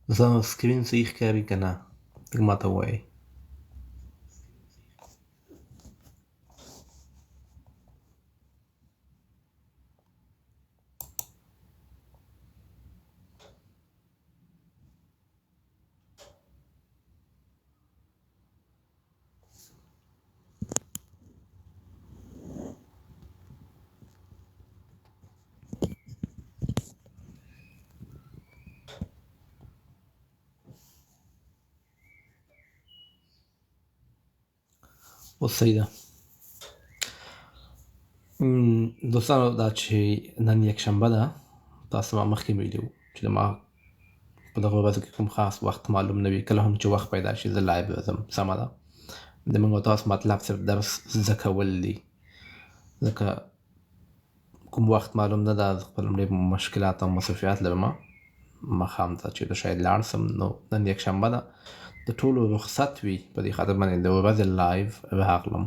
زه سکرین صحیح ښکاري که نه؟ لږ ماته ووایئ. اوس صحیح ده. دوستانو دا چې نن یکشنبه ده، تاسو ما مخکې ویلي وو چې ما په دغه ورځو کې کوم خاص وخت معلوم نه وي، کله هم چې وخت پیدا شي زه لایو راځم. سمه ده. د موږ او تاسو مطلب صرف درس زده کول دي، ځکه کوم وخت معلوم نه ده. خپل ډېر مشکلات او مصروفیات لرم. ماښام ته چې شاید لاړ شم، نو نن یکشنبه ده، د ټولو رخصت وي، په دې خاطر باندې د ورځې لایو راغلم.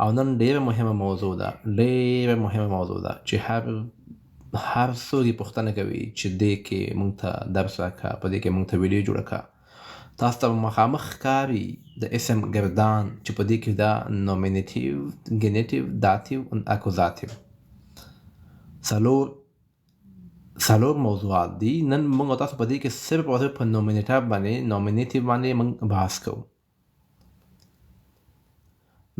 او نن ډېره مهمه موضوع ده، ډېره مهمه موضوع ده چې هر څوک یې پوښتنه کوي چې دې کې موږ ته درس راکړه، په دې کې موږ ته ویډیو جوړه کړه. تاسو ته مخامخ ښکاري د اسم گردان چې په دې کې دا نومینیټیو، ګینیټیو، داتیو او اکوزاتیو څلور موضوعات دي. نن موږ او تاسو په دې کې صرف او صرف په نومینیټیو باندې موږ بحث کوو.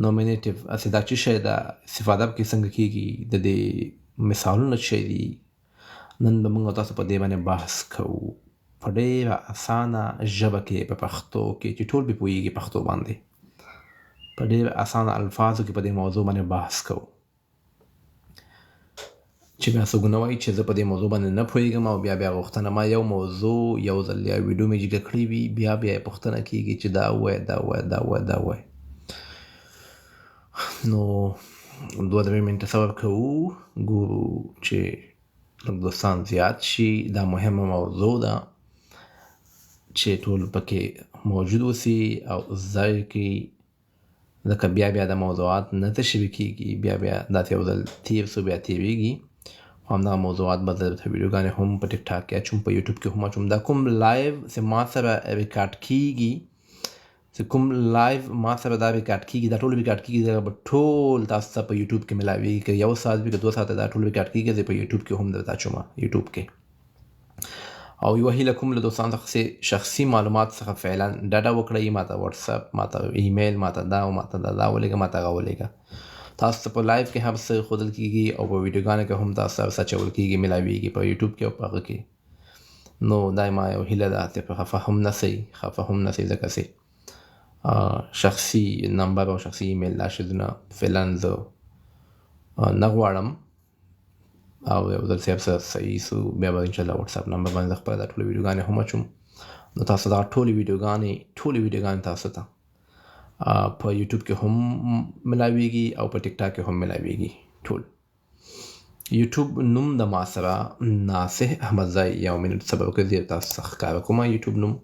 نومینیټیو اصل دا چې شی ده، استفاده پکې څنګه کېږي، د دې مثالونه څه دي. نن به موږ او تاسو په دې باندې بحث کوو په ډېره اسانه ژبه کې، په پښتو کې چې ټول پرې پوهېږي پښتو باندې. په ډېر اسانه الفاظو کې په دې موضوع باندې بحث کوو. چې بیا څوک نه وایي چې زه په دې موضوع باندې نه پوهېږم او بیا غوښتنه ما یو موضوع یو ځل یا ویډیو مې جګه کړې وي، بیا یې پوښتنه کېږي چې دا ووایه، دا ووایه، دا ووایه، دا ووایه. نو 2-3 منټه صبر کوو، ګورو چې لږ دوستان زیات شي. دا مهمه موضوع ده چې ټول پکې موجود اوسي او زده یې کړي، ځکه بیا د موضوعات نه تشریح کېږي، بیا داسې یو ځل تېر سو بیا تېرېږي. همدغه موضوعات به درته ویډیوګانې هم په ټیک ټاک کې اچوم، په یوټیوب کې هم اچوم. دا کوم لایو چې ما سره ریکارډ کېږي، چې کوم لایو ما سره دا ریکارډ کېږي، دا ټول ریکارډ کېږي، دا به ټول تاسو ته په یوټیوب کې ملاوېږي. که 1 ساعت وي که 2 ساعته، دا ټول ریکارډ کېږي، زه په یوټیوب کې هم درته اچوم. یوټیوب کې او یوه هیله کوم له دوستانو څخه شخصي معلومات څخه فعلا ډډه وکړئ. ماته واتساپ، ماته ایمیل، ماته دا او ماته دا ولېږه، ماته هغه ولېږه. تاسو ته په لایو کې هم څه ښودل کېږي او په ویډیوګانو کې هم تاسو ته څه اچول کېږي، ملاوېږي په یوټیوب کې او په هغه کې. نو دا ما یو هیله ده چې په خفه هم نه سئ، ځکه چې شخصي نمبر او شخصي ایمیل دا شیزونه فعلا زه نه غواړم. او یو ځل صاحب سره صحیح سو، بیا به انشاءالله واتساپ نمبر باندې خپله دا ټولې ویډیوګانې هم اچوم. نو تاسو دا ټولې ویډیوګانې تاسو ته په یوټیوب کې هم ملاوېږي او په ټیک ټاک کې هم ملاوېږي ټول. یوټیوب نوم د ما سره ناصح احمدزی، یو منټ صبر وکړئ، زه تاسو څخه ښکاره کوم یوټیوب نوم.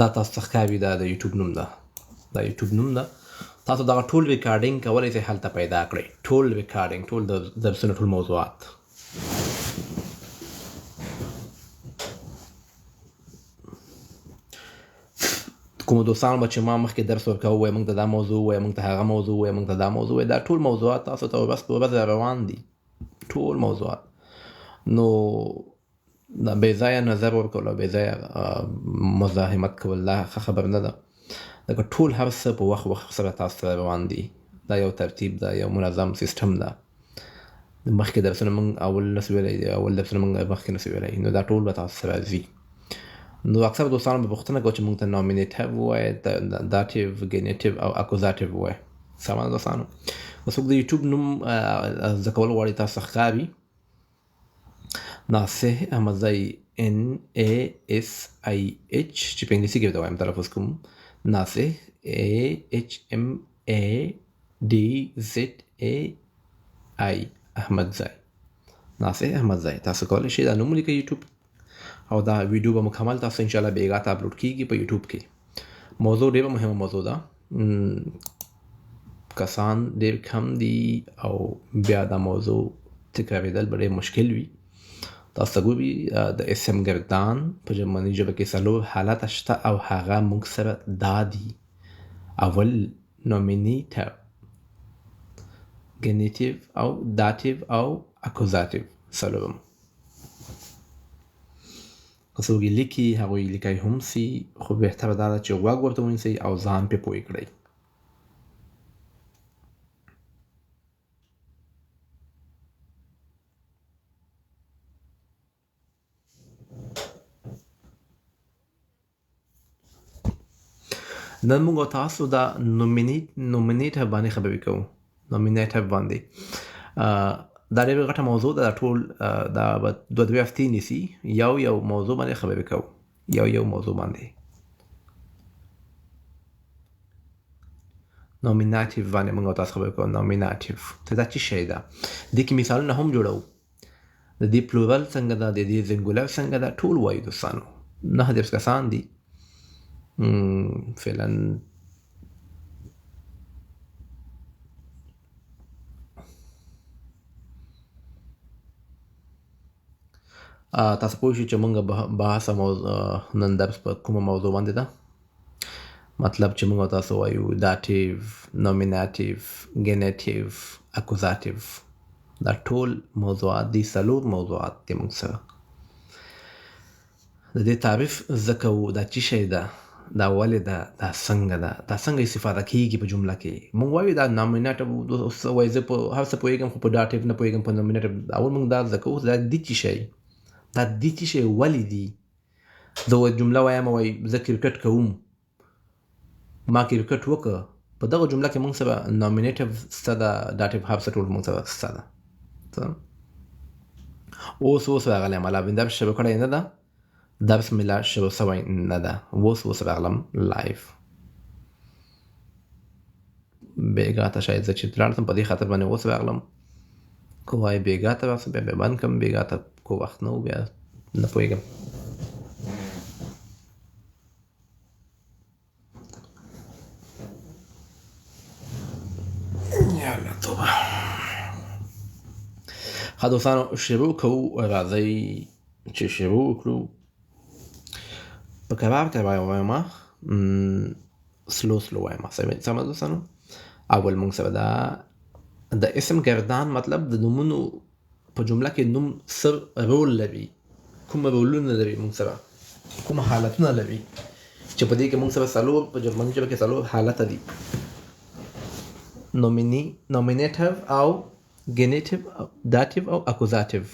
دا تاسو ته ښکاري، دا د یوټیوب نوم ده، دا یوټیوب نوم ده. تاسو دغه ټول ریکارډینګ کولی شئ هلته پیدا کړئ، ټول ریکارډینګ، ټول درسونه، ټول موضوعات. کومو دوستانو به چې ما مخکې درس ورکوه، وایي موږ ته دا موضوع وایي، موږ ته هغه موضوع وایي، موږ ته دا موضوع وایي، دا ټول موضوعات تاسو ته ورځ په ورځ روان دي، ټول موضوعات. نو دا بې ځایه نظر ورکول او بې ځایه مزاحمت کول دا ښه خبر نه ده، ځکه ټول هر څه په وخت سره تاسو سره روان دي. دا یو ترتیب ده، یو منظم سیستم ده. مخکې درسونه موږ اول نسو ویلی، اول درسونه موږ مخکې نسو ویلی، نو دا ټول به تاسو سره ځي. نو اکثر دوستانو به پوښتنه کوي چې موږ ته نومینیټیو ووایه، داتیو، ګینیټیو او اکوزاتیو ووایه. سمه ده دوستانو. که څوک د یوټیوب نوم زده کول غواړي، تاسو ته ښکاري ناصح احمدزی، NASIH، چې په انګلیسي کې ورته وایم تلفظ کوم، ناصح AHMADZI. DZAI احمدزی، ناصح احمدزی. تاسو کولی شئ دا نوم ولیکئ یوټیوب، او دا ویډیو به مکمل تاسو انشاءالله بیګا ته اپلوډ کیږي په یوټیوب کې. موضوع ډېره مهمه موضوع ده، کسان ډېر کم دي او بیا دا موضوع تکرارېدل به ډېر مشکل وي. تاسو ته ګورئ د اسم گردان په جرمني ژبه کې 4 حالته شته او هغه موږ سره دا دي: اول نومینیټر، گنیټیو او داتیو او اکوزاتیو. څلورم که څوک یې لیکي هغوی لیکای هم سي، خو بهتره دا ده چې غوږ ورته ونیسئ او ځان پرې پوه کړئ. نن موږ تاسو دا نومینیټر باندې خبرې کوو. نومینیټر باندې دا ډېره غټه موضوع ده. ټول دا به 2 هفتې نیسي. یو موضوع باندې خبرې کوو، یو موضوع باندې. نومیناتیو باندې موږ تاسو خبرې کوو. نومیناتیو دا څه شی ده؟ دې کې مثالونه هم جوړو. د دې پلورل څنګه ده، د دې زنګولر څنګه ده، ټول وایو دوستانو. 9 کسان دي فعلا. تاسو پوه شئ چې موږ بحث نن درس په کومه موضوع باندې ده. مطلب چې موږ تاسو وایو داتیو، نومیناتیو، گنیټیو، اکوزاتیو. دا ټول موضوعات دي، 4 موضوعات دي موږ سره. د دې تعریف زده کوو، دا څه شی ده، دا ولې ده، دا څنګه ده، دا څنګه استفاده کیږي په جمله کې. موږ وایو دا نومینیټر وایي، زه په هر څه پوهېږم خو په داتیو نه پوهېږم، په نومینیټر. اول موږ دا زده کوو دا دي څه شی، دا دي څه شی ولې دي. زه جمله وایم، وایي زه کرکټ کوم، ما کرکټ وکړه. په دغه جمله کې موږ سره نومینیټر شته ده، داتیو هر څه ټول موږ سره شته ده. اوس راغلی یم، لا درس شروع کړی نه ده، درس مې لا شروع شوی نه ده. اوس راغلم لایف. بیګا ته شاید زه چې لاړ شم، په دې خاطر باندې اوس راغلم. که وایي بیګا ته راسم، بیا بند کړم. بیګا ته کو وخت نه و، بیا نه پوهېږم. یالا توبه. ښه دوستانو، شروع کوو. راځئ چې شروع وکړو. په کرار وایم، سلو وایم. سمه دوستانو. اول موږ سره دا د اسم گردان، مطلب د نومونو په جمله کې نوم څه رول لري، کوم رولونه لري، موږ سره کوم حالتونه لري، چې په دې کې موږ سره 4 په جرمني ژبه کې 4 حالته دي: نومینیټر او گنیټیو، داتیو او اکوزاتیو.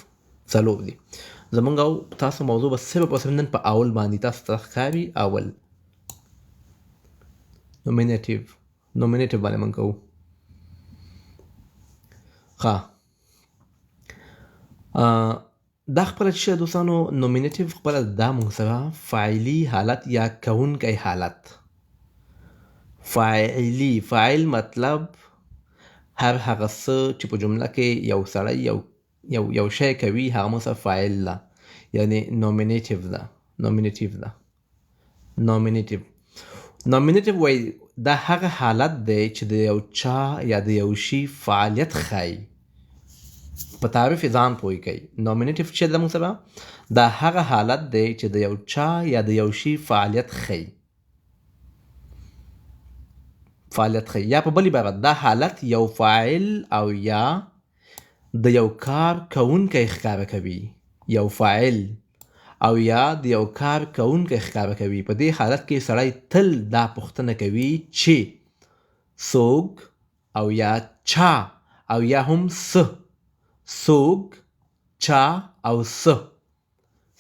4 دي. زمونږ او تاسو موضوع به صرف او صرف نن په اول باندې تاسو ته ښکاري. اول نومینیټیو باندې موږ کوو. ښه، دا خپله چې دوستانو نومینیټیو خپله دا موږ سره فاعلي حالت یا کوونکی حالت. فاعل مطلب هر هغه څه چې په جمله کې یو سړی یو شی کوي، هغه موږ سره فاعل ده، یعنی نومینیټیو ده. نومینیټیو وایي دا هغه حالت دی چې د یو چا یا د یو شي فعالیت ښایي. په تعریف ځان پوه کوي. نومینیټیو چې ده موږ سره دا هغه حالت دی چې د یو چا یا د یو شي فعالیت ښایي. یا په بلې عبارت دا حالت یو فاعل او یا د یو کار کوونکی ښکاره کوي. یو فاعل او یا د یو کار کوونکی ښکاره کوي. په دې حالت کې سړی تل دا پوښتنه کوي چې څوک او یا چا او یا هم څه. څوک، چا او څه.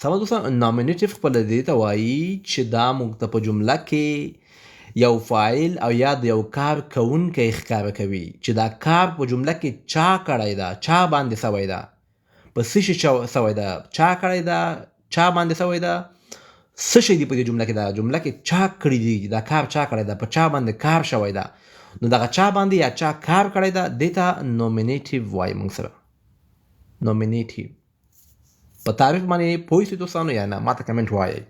سمه دوستان، نومینیټیو خپله دې ته وایي چې دا موږ ته په جمله کې یو فاعل او یا د یو کار کوونکی ښکاره کوي، چې دا کار په جمله کې چا کړی ده، چا باندې سوی ده، په څه شي سوی ده، چا کړی ده، چا باندې سوی ده، څه شی دی په دې جمله کې. دا جمله کې چا کړی دی، دا کار چا کړی ده، په چا باندې کار شوی ده. نو دغه چا باندې یا چا کار کړی ده دې ته نومینیټیو وایي موږ سره نومینیټیو. په تعریف باندې پوه شئ دوستانو یا نه؟ ماته کمنټ وایئ.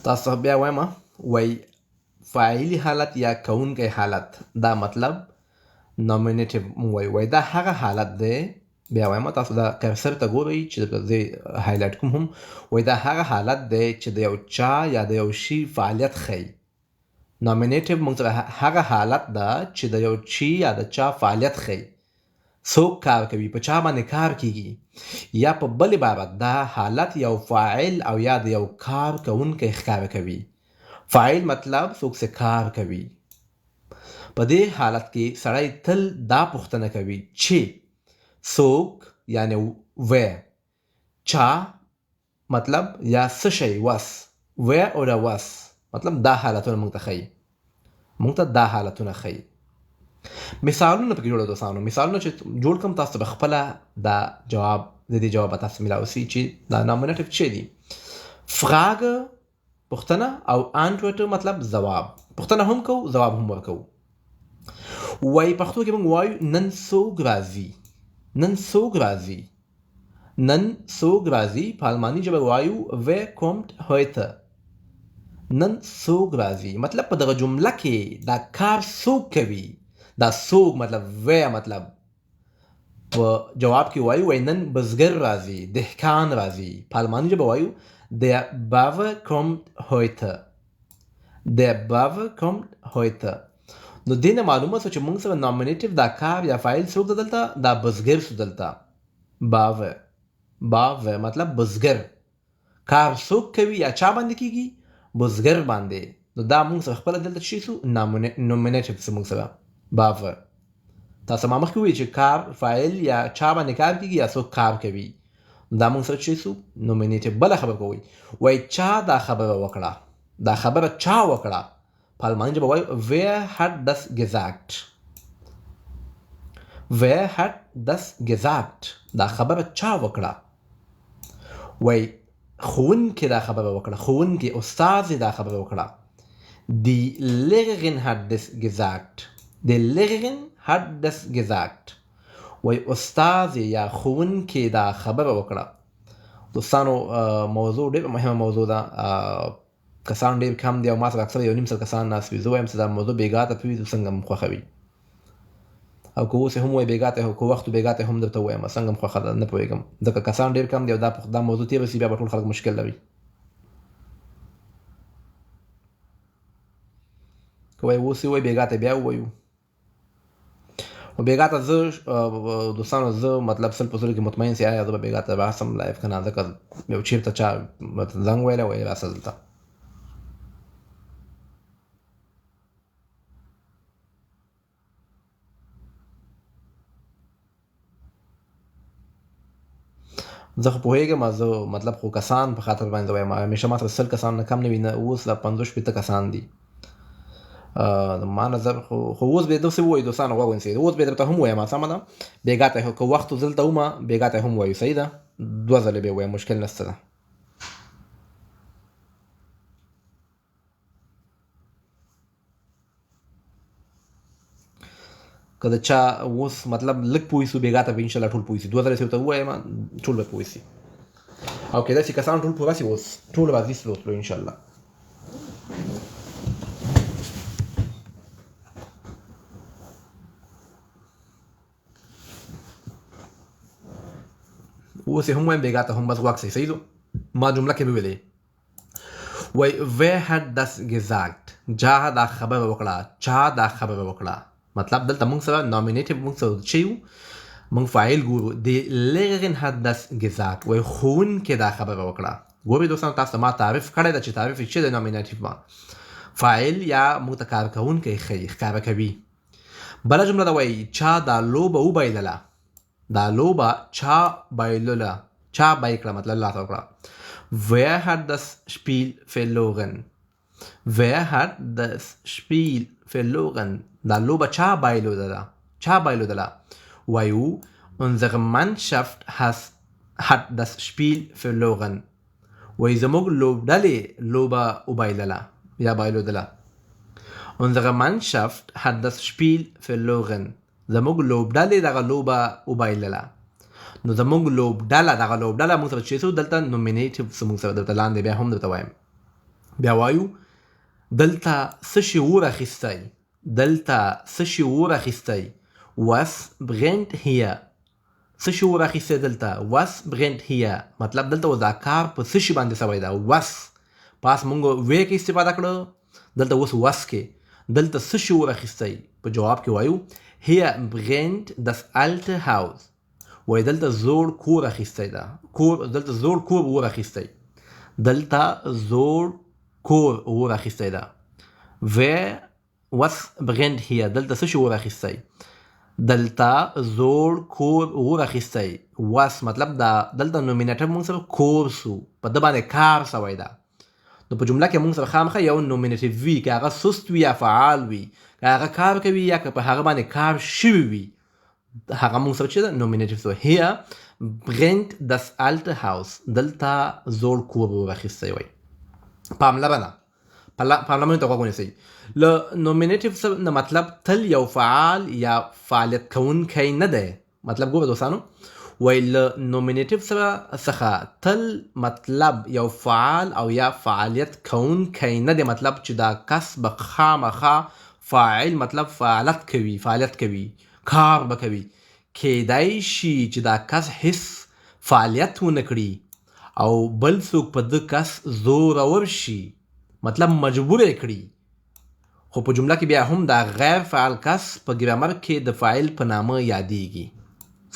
تاسو بیا وایم وای فاعلی حالت یا کونکی حالت دا مطلب نومینیټیو وای دا هغه حالت دی. بیا وایم تاسو دا کرسر ته ګورئ چې زه هایلایټ کوم هم وای دا هغه حالت دی چې د یو چا یا د یو شي فعالیت ښیي. نومینیټیو موږ سره هغه حالت ده چې د یو شي یا د چا فعالیت ښیي. څوک کار کوي، په چا باندې کار کیږي، یا په بل عبارت دا حالت یو فاعل او یا د یو کار کوونکی ښکاره کوي. فاعل مطلب څوک چې کار کوي. په دې حالت کې سړی تل دا پوښتنه کوي چې څوک یعنی و چا مطلب یا څه شی وس و او دا وس مطلب دا حالتونه موږ ته ښیي. موږ ته دا حالتونه ښیي. مثالونه پکې جوړه دوستانو. مثالونه چې جوړ کړم تاسو به خپله دا جواب د دې جواب تاسو ملاوسي چې دا نومینیټیو څه دي. فراګه پوښتنه او انټوټ مطلب ځواب. پوښتنه هم کوو ځواب هم ورکوو. وای پښتو کې موږ وایو نن څوک راځي. نن څوک راځي. نن څوک راځي په الماني ژبه وایو wer kommt heute. نن څوک راځي مطلب په دغه جمله کې دا کار څوک کوي. دا څوک مطلب و مطلب په جواب کې وایو نن بزګر راځي، دهقان راځي. په الماني ژبه وایو der Bauer kommt heute. der Bauer kommt heute. نو دې نه معلومه شو چې موږ سره نومینیټیو دا کار یا فاعل څوک ده دلته؟ دا بزګر شو دلته. Bauer. Bauer مطلب بزګر. کار څوک کوي یا چا باندې کیږي؟ بزګر باندې. نو دا موږ سره خپله دلته شي شو نومینیټیو څه موږ سره باور. تاسو ما مخکې وایي چې کار فاعل یا چا باندې کار کیږي یا څوک کار کوي. دا موږ سره چې شو نومینیټیو. بله خبره کوي وای چا دا خبره وکړه. دا خبره چا وکړه. په الماني ژبه وایو wer hat das gesagt. wer hat das gesagt. دا خبره چا وکړه. وای ښوونکي دا خبره وکړه. ښوونکي استاد دا خبره وکړه. die Lehrerin hat das gesagt. die Lehrerin hat das gesagt. وای استاد یا ښوونکي دا خبره وکړه. دوستانو موضوع ډېر مهمه موضوع ده. کسان ډېر کم دي او ما سره اکثر یو نیم سل کسان ناست وي. زه وایم چې دا موضوع بېګا ته پرېږدو څنګه م خوښوي. او که اوس هم وایي بېګا ته که وخت بېګا ته هم درته ووایم څنګه م خوښه ده نه پوهېږم. ځکه کسان ډېر کم دي او دا موضوع تېره شي بیا به ټول خلک مشکل لري. که وایي اوس یې وایي بېګا ته بیا ووایو. بېګا ته زه دوستانو زه مطلب سل په سلو کې مطمئن سي آیا زه به بېګا ته راسم لایف که نه. ځکه یو چېرته چا زنګ ویلی وایي راسه دلته. زه خو پوهېږم زه مطلب خو کسان په خاطر باندې وایم. همیشه ما سره 100 کسان نه کم نه وي. نه اوس لا 50-60 کسان دي. ما نظر خو اوس به داسې ووایي دوستانو غوږ ونیسئ. اوس به درته هم ووایم سمه ده. بېګا ته که وخت دلته ومه بېګا ته هم ووایو. صحیح ده. 2 ځلې به ووایم مشکل نشته ده. که د چا اوس مطلب لږ پوه شو بېګا ته به انشاءالله ټول پوه شي. 2 ځلې چې ورته ووایم ټول به پوه شي. او کېدای شي کسان ټول پوره شي اوس ټول راځي سلو سلو انشاءالله. اوس یې هم وایم بېګا ته هم بس غوږ شئ. صحیح ده. ما جمله کې وویلې وای wer hat das gesagt. چا دا خبره وکړه. چا دا خبره وکړه مطلب دلته موږ سره نومینیټیو موږ سره چې یو موږ فاعل ګورو. die Lehrerin hat das gesagt. وای ښوونکي دا خبره وکړه. ګورئ دوستانو تاسو ته ما تعریف کړی ده چې تعریف یې چې دی نومینیټیو ما فاعل یا موږ ته کار کوونکی ښیي ښکاره کوي. بله جمله ده وایي چا دا لوبه وبایلله. دا لوبه چا بایلله. چا بای کړه مطلب لاس ورکړه. wer hat das Spiel verloren. wer hat das Spiel verloren. دا لوبه چا بایلودله. وایو unsere Mannschaft hat das Spiel verloren. وای زموږ لوبډلې لوبه وبایلله یا بایلودله. unsere Mannschaft hat das Spiel verloren. زموږ لوبډلې دغه لوبه وبایلله. نو زموږ لوبډله موږ سره چې څه دلته نومینیټیو موږ سره دلته لاندې بیا هم درته وایم. بیا وایو دلته څه شعور اخیستی. was brennt hier. څه شعور اخیستی دلته. was brennt hier مطلب دلته اوس دا کار په څه شي باندې سوی ده. was پاس مونږ وې کې استفاده کړه، دلته اوس was کې دلته څه شعور اخیستی. په جواب کې وایو hier brennt das alte Haus. وای دلته زوړ کور اخیستی ده. دلته زوړ کور اور اخیستی. was brennt hier دلته څه شعور اخیستی. دلته زوړ کور اور اخیستی. was مطلب دا دلته نومینیټیو موږ سره کور سو په د باندې کار سوی ده. نو په جمله کې موږ سره خامخا یو نومینیټیو وي که هغه سست وي یا فعال وي، که هغه کار کوي یا که په هغه باندې کار شوي وي، هغه موږ سره چې ده نومینیټیو سو. hier brennt das alte Haus دلته زوړ کور اور اخیستی. وای پاملرنه ته غوږ ونیسئ. له نومینیټیو سره نه مطلب تل یو فعال یا فعالیت کوونکی نه دی. مطلب ګوره دوستانو، وای له نومینیټیو څخه تل مطلب یو فعال او یا فعالیت کوونکی نه دی. مطلب چې دا کس به خامخا فاعل مطلب فعالیت کوي کار به کوي. کیدای شي چې دا کس هیڅ فعالیت ونه کړي او بل څوک په ده کس زورور شي، مطلب مجبور یې کړي. خو په جمله کې بیا هم دا غیر فعال کس په ګرامر کې د فاعل په نامه یادیږي.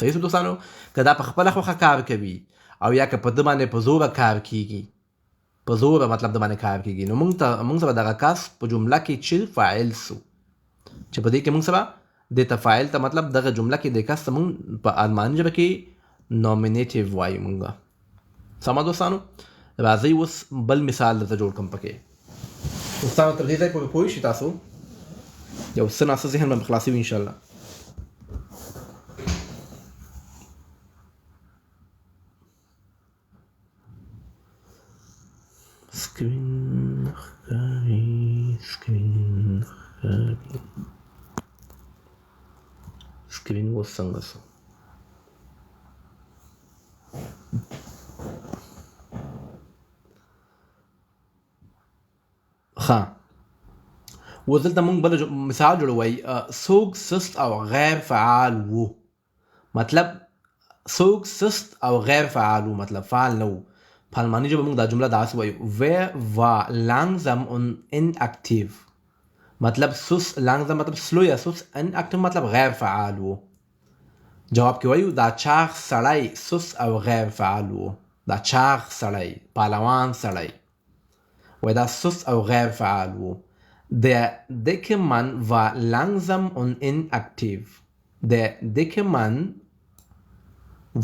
صحیح شو دوستانو؟ که دا په خپله خوښه کار کوي او یا که په ده باندې په زوره کار کیږي، په زوره مطلب د باندې کار کیږي، نو موږ سره دغه کس په جمله کې چې فاعل سو، چې په دې کې موږ سره دې ته فاعل ته مطلب دغه جمله کې د کس ته موږ په الماني ژبه کې نومینیټیو وایو موږ. سمه دوستانو؟ راځئ اوس بل مثال درته جوړ کړم پکې. دوستانو تر دې ځای پورې پوه شئ تاسو یو څه ناڅه ذهن به خلاصي وي انشاءالله. سکرین اوس څنګه شو؟ اوس دلته موږ بل مثال جوړوی. څوک سست او غیر فعال و. مطلب څوک سست او غیر فعال و مطلب فعال نه و. په الماني ژبه موږ دا جمله داسې وایو wer war langsam und inaktiv. مطلب سست langsam مطلب سلو یا سست inaktiv مطلب غیر فعال و. جواب کې وایو دا چاغ سړی سست او غیر فعال و. دا چاغ سړی پهلوان سړی وای دا سست او غیر فعال و. Der dicke Mann war langsam und inaktiv. Der dicke Mann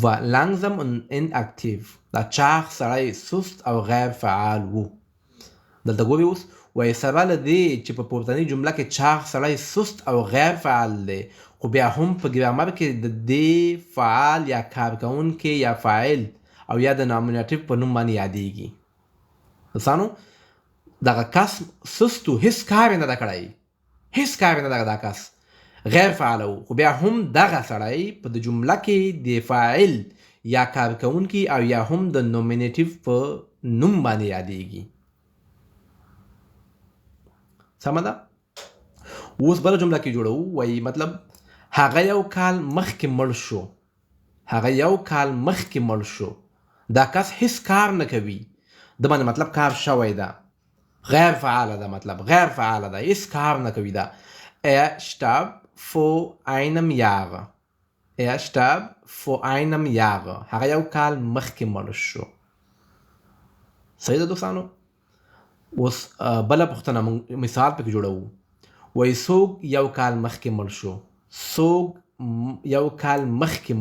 war langsam und inaktiv. دا چاغ سړی سست او غیر فعال و. دلته ګورئ اوس وایي سره له دې چې په پورتنۍ جمله کې چاغ سړی سست او غیر فعال دی، خو بیا هم په ګرامر کې د دې فعال یا کار کوونکی یا فاعل او یا د نومینیټیو په نوم باندې یادیږي. دوستانو دغه کس سستو، هیڅ کار نه ده کړی، هیڅ کار نه ده دا کس غیر فعال و، خو بیا هم دغه سړی په د جمله کې د فاعل یا کار کوونکی او یا هم د نومینیټیو په نوم باندې یادیږي. سمه ده؟ اوس بله جمله کې جوړو. وایي مطلب هغه یو کال مخکې مړ شو. دا کس هیڅ کار نه کوي، د باندې مطلب کار شوی ده، غیر فعاله ده، مطلب غیر فعاله ده، هیڅ کار نه کوي ده. Er starb vor einem Jahr. هغه یو کال مخکې مړ شو. صحیح ده دوستانو؟ اوس بله پوښتنه مثال پکې جوړوو. وایي څوک یو کال مخکې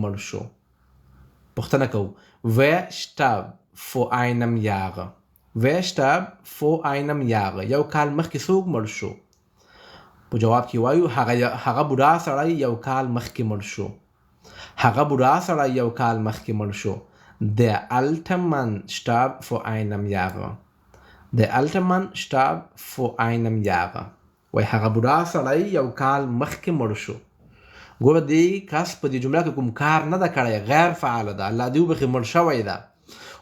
مړ شو. پوښتنه کوو wer starb vor einem Jahr wer starb vor einem Jahr یو کال مخکې څوک مړ شو په جواب کې وایو هغه بوډا سړی یو کال مخکې مړ شو هغه بوډا سړی یو کال مخکې مړ شو Der alte Mann starb vor einem Jahr Der alte Mann starb vor einem Jahr وای هغه بوډا سړی یو کال مخکې مړ شو ګوره دې کس په دې جمله کې کوم کار نه ده کړی غیر فعاله ده الله دې وبخي مړ شوی ده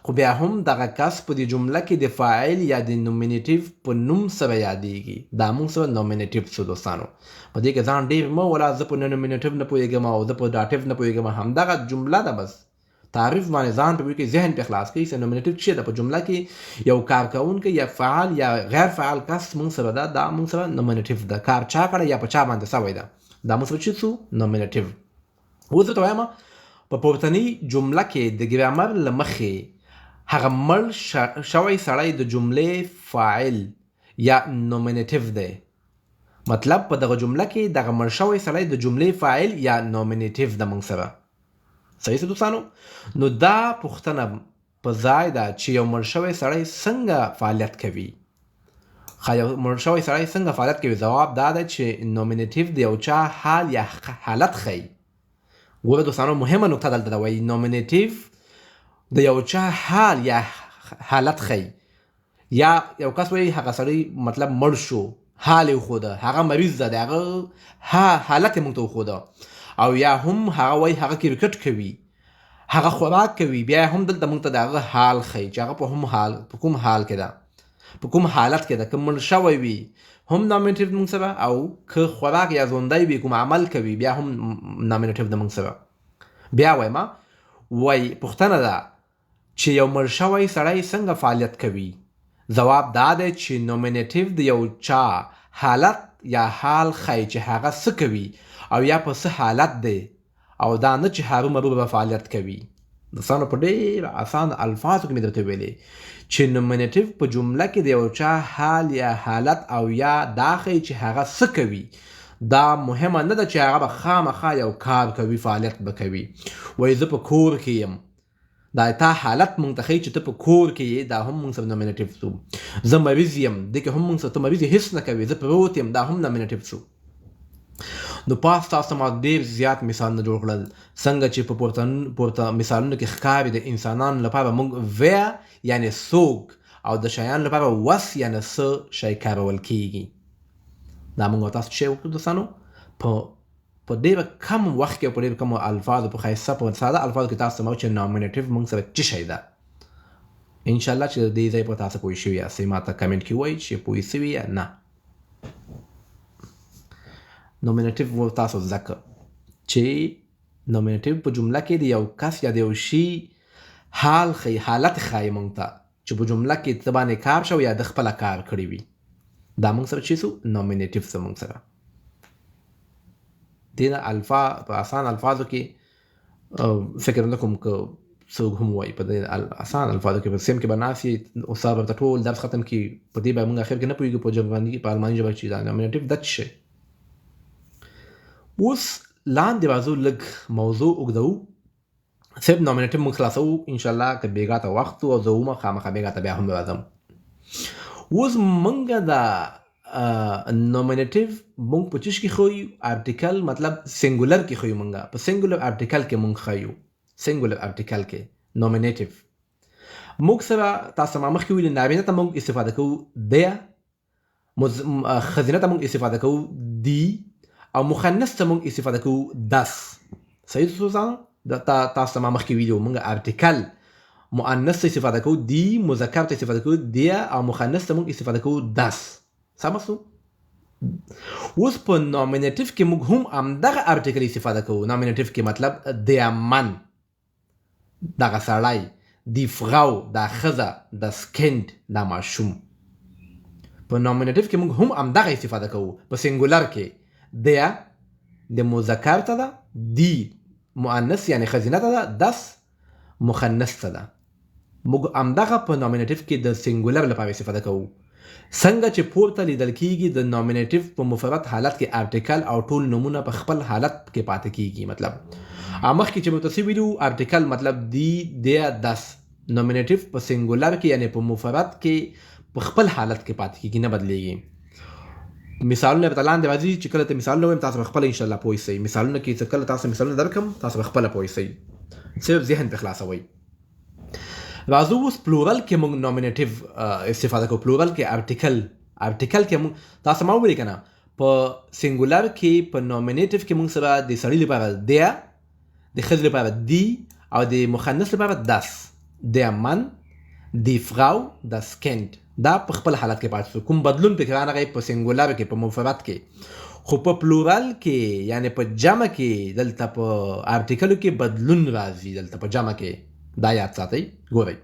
خو بیا هم دغه کس په دې جمله کې د فاعل یا د نومینیټیو په نوم سره یادېږي دا موږ سره نومینیټیو شو دوستانو په دې کې ځان ډېر مه ولا زه په نومینیټیو نه پوهېږم او زه په داټیو نه پوهېږم همدغه جمله ده بس تعریف باندې ځان په کې ذهن په خلاص کوي چې نومینیټیو څه ده په جمله کې یو کار کوونکی یا فعال یا غیر فعال کس موږ سره ده دا موږ سره نومینیټیو ده کار چا کړی یا په چا باندې سوی ده دا موږ سره چې څو نومینیټیو اوس ته وایم په پورتنۍ جمله کې د ګرامر له مخې هغه مړ شوی سړی د جملې فاعل یا نومینیټیو دی مطلب په دغه جمله کې دغه مړ شوی سړی د جملې فاعل یا نومینیټیو ده موږ سره صحیح څه دوستانو نو دا پوښتنه په ځای ده چې یو مړ شوی سړی څنګه فعالیت کوي یو مړ شوی سړی څنګه فعالیت کوي ځواب دا ده چې نومینیټیو د یو چا حال یا حالت ښیي ګوره دوستانو مهمه نکته دلته ده وایي نومینیټیو د یو چا حال یا حالت ښیي یا یو کس وایي هغه سړی مطلب مړ شو حال یې وښوده هغه مریض ده د هغه حالت یې موږ ته وښوده او یا هم هغه وایي هغه کرکټ کوي هغه خوراک کوي بیا هم دلته موږ ته د هغه حال ښیي چې هغه په کوم حال کې ده په کوم حالت کې ده که مړ شوی وي هم نومینیټیو موږ سره او که خوراک یا ژوندی وي کوم عمل کوي بیا هم نومینیټیو ده موږ سره بیا وایم وایي پوښتنه ده چې یو مړ شوی سړی څنګه فعالیت کوي ځواب دا دی چې نومینیټیو د یو چا حالت یا حال ښیي چې هغه څه کوي او یا په څه حالت دی او دا نه چې هرومرو به فعالیت کوي دوستانو په ډېر اسان الفاظو کې مې درته ویلې چې نومینیټیو په جمله کې د یو چا حال یا حالت او یا دا ښیي چې هغه څه کوي دا مهمه نه ده چې هغه به خامخا یو کار کوي فعالیت به کوي وایي زه په کور کې یم دا تا حالت مونږ ته ښیي چې ته په کور کې یې دا هم مونږ سره نومینیټیو شو زه مریض یم دې کې هم مونږ سره ته مریض هېڅ نه کوي زه پروت یم دا هم نومینیټیو شو نو پاس تاسو ما ډېر زیات مثالونه جوړ کړل څنګه چې په پورته مثالونو کې ښکاري د انسانانو لپاره موږ ویر یعنې څوک او د شیانو لپاره وس یعنې څه شی کارول کیږي دا موږ تاسو چې وکړو دوستانو په ډېر کم وخت کې او په ډېر کمو الفاظو په ښایسته په ساده الفاظو کې تاسو ته چې نومینیټیو موږ سره څه شی ده انشاءالله چې د دې ځای په تاسو پوه شوي یاستئ ما ته کمنټ کې وایئ چې پوه شوي یا نه نومینیټیو تاسو زده کړه چې نومینیټیو په جمله کې د یو کس یا د یو شي حال ښیي حالت ښایي موږ ته چې په جمله کې څه باندې کار شو یا د خپله کار کړی وي دا موږ سره چې څو نومینیټیو څه موږ سره دې نه په اسان الفاظو کې فکر نه کوم که څوک هم وایي په دې اسان الفاظو کې په سیم کې به ناست یې استاد به ورته ټول درس ختم کړي په دې به موږ اخر کې نه پوهېږو په ژبه په الماني ژبه چې دا نومینیټیو دا څه شی اوس لاندې راځو لږ موضوع اوږدوو صرف نومینیټیو موږ خلاصوو انشاءالله که بېګا ته وخت و او زه ومه خامخا بېګا ته بیا هم راځم اوس موږ دا نومینیټیو موږ په چیش کې ښیو آرټیکل مطلب سینګولر کې ښیو موږ په سینګولر آرټیکل کې موږ ښیو سینګولر آرټیکل کې نومینیټیو موږ سره تاسو ما مخکې ویلي نارینه ته موږ استفاده کوو دی ښځینه ته موږ استفاده کوو دی او مخنث ته موږ استفاده کوو دس صحیح دوستانو تاسو ته ما مخکې ویلي موږ آرټیکل مؤنث ته استفاده کوو دی مذکر ته استفاده کوو دی او مخنث ته موږ استفاده کوو دس سمه شو اوس په نومینیټیو کې موږ هم همدغه آرټیکل استفاده کوو نومینیټیو کې مطلب der Mann دغه سړی die Frau دا ښځه das Kind دا ماشوم په نومینیټیو کې موږ هم همدغه استفاده کوو په سینګولر کې der د مذکر ته ده دی مؤنث یعنې ښځینه ته ده das مخنث ته ده موږ همدغه په نومینیټیو کې د سینګولر لپاره استفاده کوو څنګه چې پورته لیدل کیږي د نومینیټیو په مفرد حالت کې آرټیکل او ټول نومونه په خپل حالت کې پاتې کیږي مطلب مخکې چې متصل ویلو ارټیکل مطلب دی دیا دس نومینیټیو په سنګولر کې یعنی په مفرد کې په خپل حالت کې پاتې کېږي نه بدلیږي. مثالونه به لاندې راځي چې کله ته مثالونه وایم تاسو خپل ان شاء الله پوه شئ. مثالونه کې چې کله تاسو مثالونه درکم تاسو خپل پوه شئ، صرف ذهن په خلاصوي. راځو اوس پلورل کې موږ نومینیټیو استفاده کوو. پلورل کې ارټیکل کې موږ تاسو ما ویل کنه په سنګولر کې په نومینیټیو کې موږ سره د سړي لپاره دیا، د ښځې لپاره دی او د مخنث لپاره داس. der Mann, die Frau, das Kind. دا په خپل حالت کې پاتې شو. کوم بدلون پکې رانغی په سنګولر کې په مفرد کې، خو په پلورل کې یعنی په جمع کې دلته په ارټیکلو کې بدلون راځي. دلته په جمع کې دا یاد ساتئ. ګورئ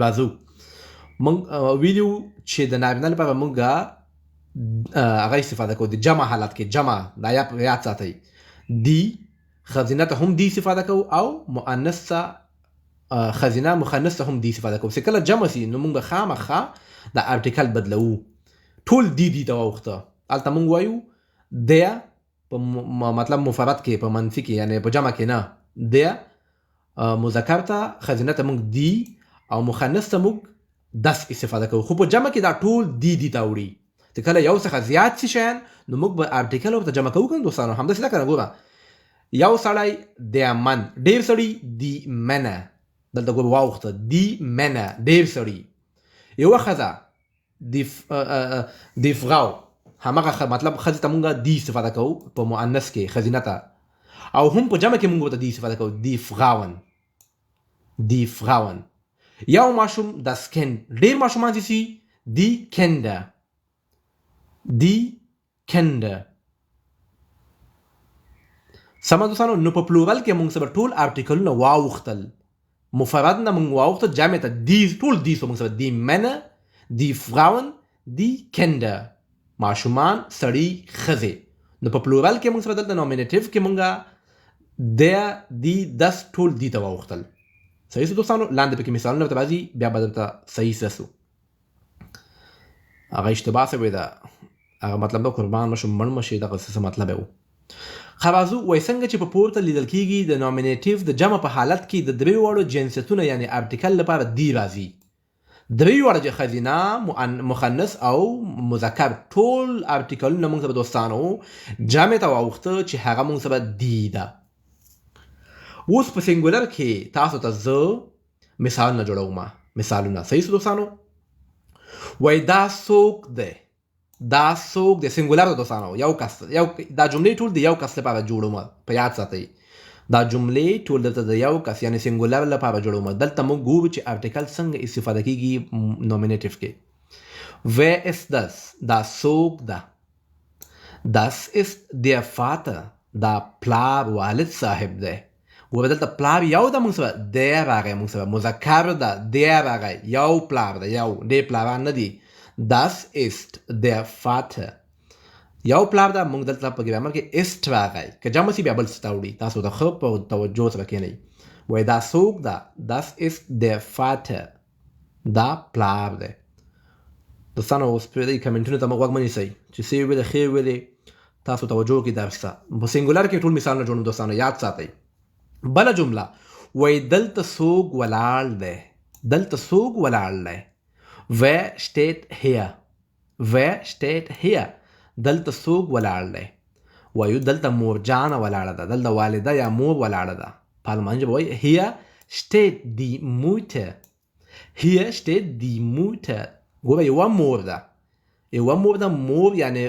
راځو موږ ویلو چې د نارینه لپاره موږ هغه استفاده کوو د جمع حالت کې. جمع دا یاد ساتئ. دی خزینه ته هم دی استفاده کوو او مؤنث خزینه مخنث هم دی استفاده کوو. چې کله جمع سي نو موږ به خامخا د ارټیکل بدلو. ټول دی ته واوخته هلته موږ وایو دیا په مطلب مفرد کې په منفي کې یعنی په جمع کې نه. دیا مذکر ته خزینه ته موږ دی او مخنث ته موږ دس استفاده کوو. خو په جمع کې دا ټول دی ته وړي. چې کله یو څخه زیات شي شیان نو موږ به ارټیکل ورته جمع کوو. کنه دوستانو همداسې ده کنه. ګوره یو سړی der Mann، ډېر سړي die Männer. دلته ګوره واوخته die Männer ډېر سړي. یوه ښځه die Frau، همغه مطلب ښځې ته مونږ دی استفاده کوو په مؤنث کې ښځینه ته، او هم په جمع کې مونږ ورته دی استفاده کوو die Frauen. یو ماشوم das Kind، ډېر ماشومان چې سي die Kinder. سمه دوستانو. نو په پلورل کې مونږ سره ټول ارټیکلونه واوختل. مفرد نه مونږ واوخته، جمع ته دی ټول دی سو مونږ سره die Männer، die Frauen، die Kinder. ماشومان، سړي، ښځې. نو په پلورل کې مونږ سره دلته نومینیټیو کې مونږ der، دی، das ټول دی ته واوختل. صحیح سو دوستانو. لاندې پکې مثالونه ورته راځي بیا به درته صحیح سو. هغه اشتباه سوې ده. هغه مطلب به قربان مشو مړ مشي دغه څه مطلب و. خرازو وای څنګه چې په پورته لیدل کېږي د نومینیټیو د جمع په حالت کې د درې واړو جنسیتونه یعنی ارټیکل لپاره دی راځي. درې واړه خزینه، مخنث او مذکر ټول ارټیکلونه موږ سره دوستانو جمع ته واوخته چې هغه موږ سره دی ده. اوس په سنګولر کې تاسو ته زه مثالونه جوړوم. مثالونه صحیح دوستانو. وای دا څوک دی؟ دا څوک دی سنګولر دوستانو. یو کس، دا جملې ټول د یو کس لپاره جوړوم. په یاد ساتئ دا جملې ټول دلته د یو کس یعنی سنګولر لپاره جوړوم. دلته موږ ګورو چې ارټیکل څنګه استفاده کیږي نومینیټیو کې. wer ist das؟ دا څوک ده؟ das ist der Vater، دا پلار والد صاحب دی. ګوره دلته پلار یو ده موږ سره، der راغی موږ سره، مذکر ده der راغی، یو پلار ده، یو ډېر پلاران نه دي. das ist der Vater، یو پلار ده. موږ دلته په ګرامر کې ist راغی، که جمع سي بیا بل څه ته وړي. تاسو د ښه په توجه سره کښېنئ. وایي دا څوک ده؟ das ist der Vater، دا پلار دی. دوستانو اوس پرېږدئ کمنټونو ته مو غوږ مه نیسئ چې څه یې ویلې ښې ویلې. تاسو توجه وکړئ درس ته. په سنګولر کې ټول مثالونه جوړوم دوستانو، یاد ساتئ. بله جمله وایي دلته څوک ولاړ دی؟ دلته څوک ولاړ دی؟ wer steht hier؟ wer steht hier؟ دلته څوک ولاړ دی؟ وایو دلته مورجانه ولاړه ده، دلته والده یا مور ولاړه ده. په الماني ژبه وایي hier steht die Mutter، hier steht die Mutter. ګوره یوه مور ده، یوه مور ده. مور یعنی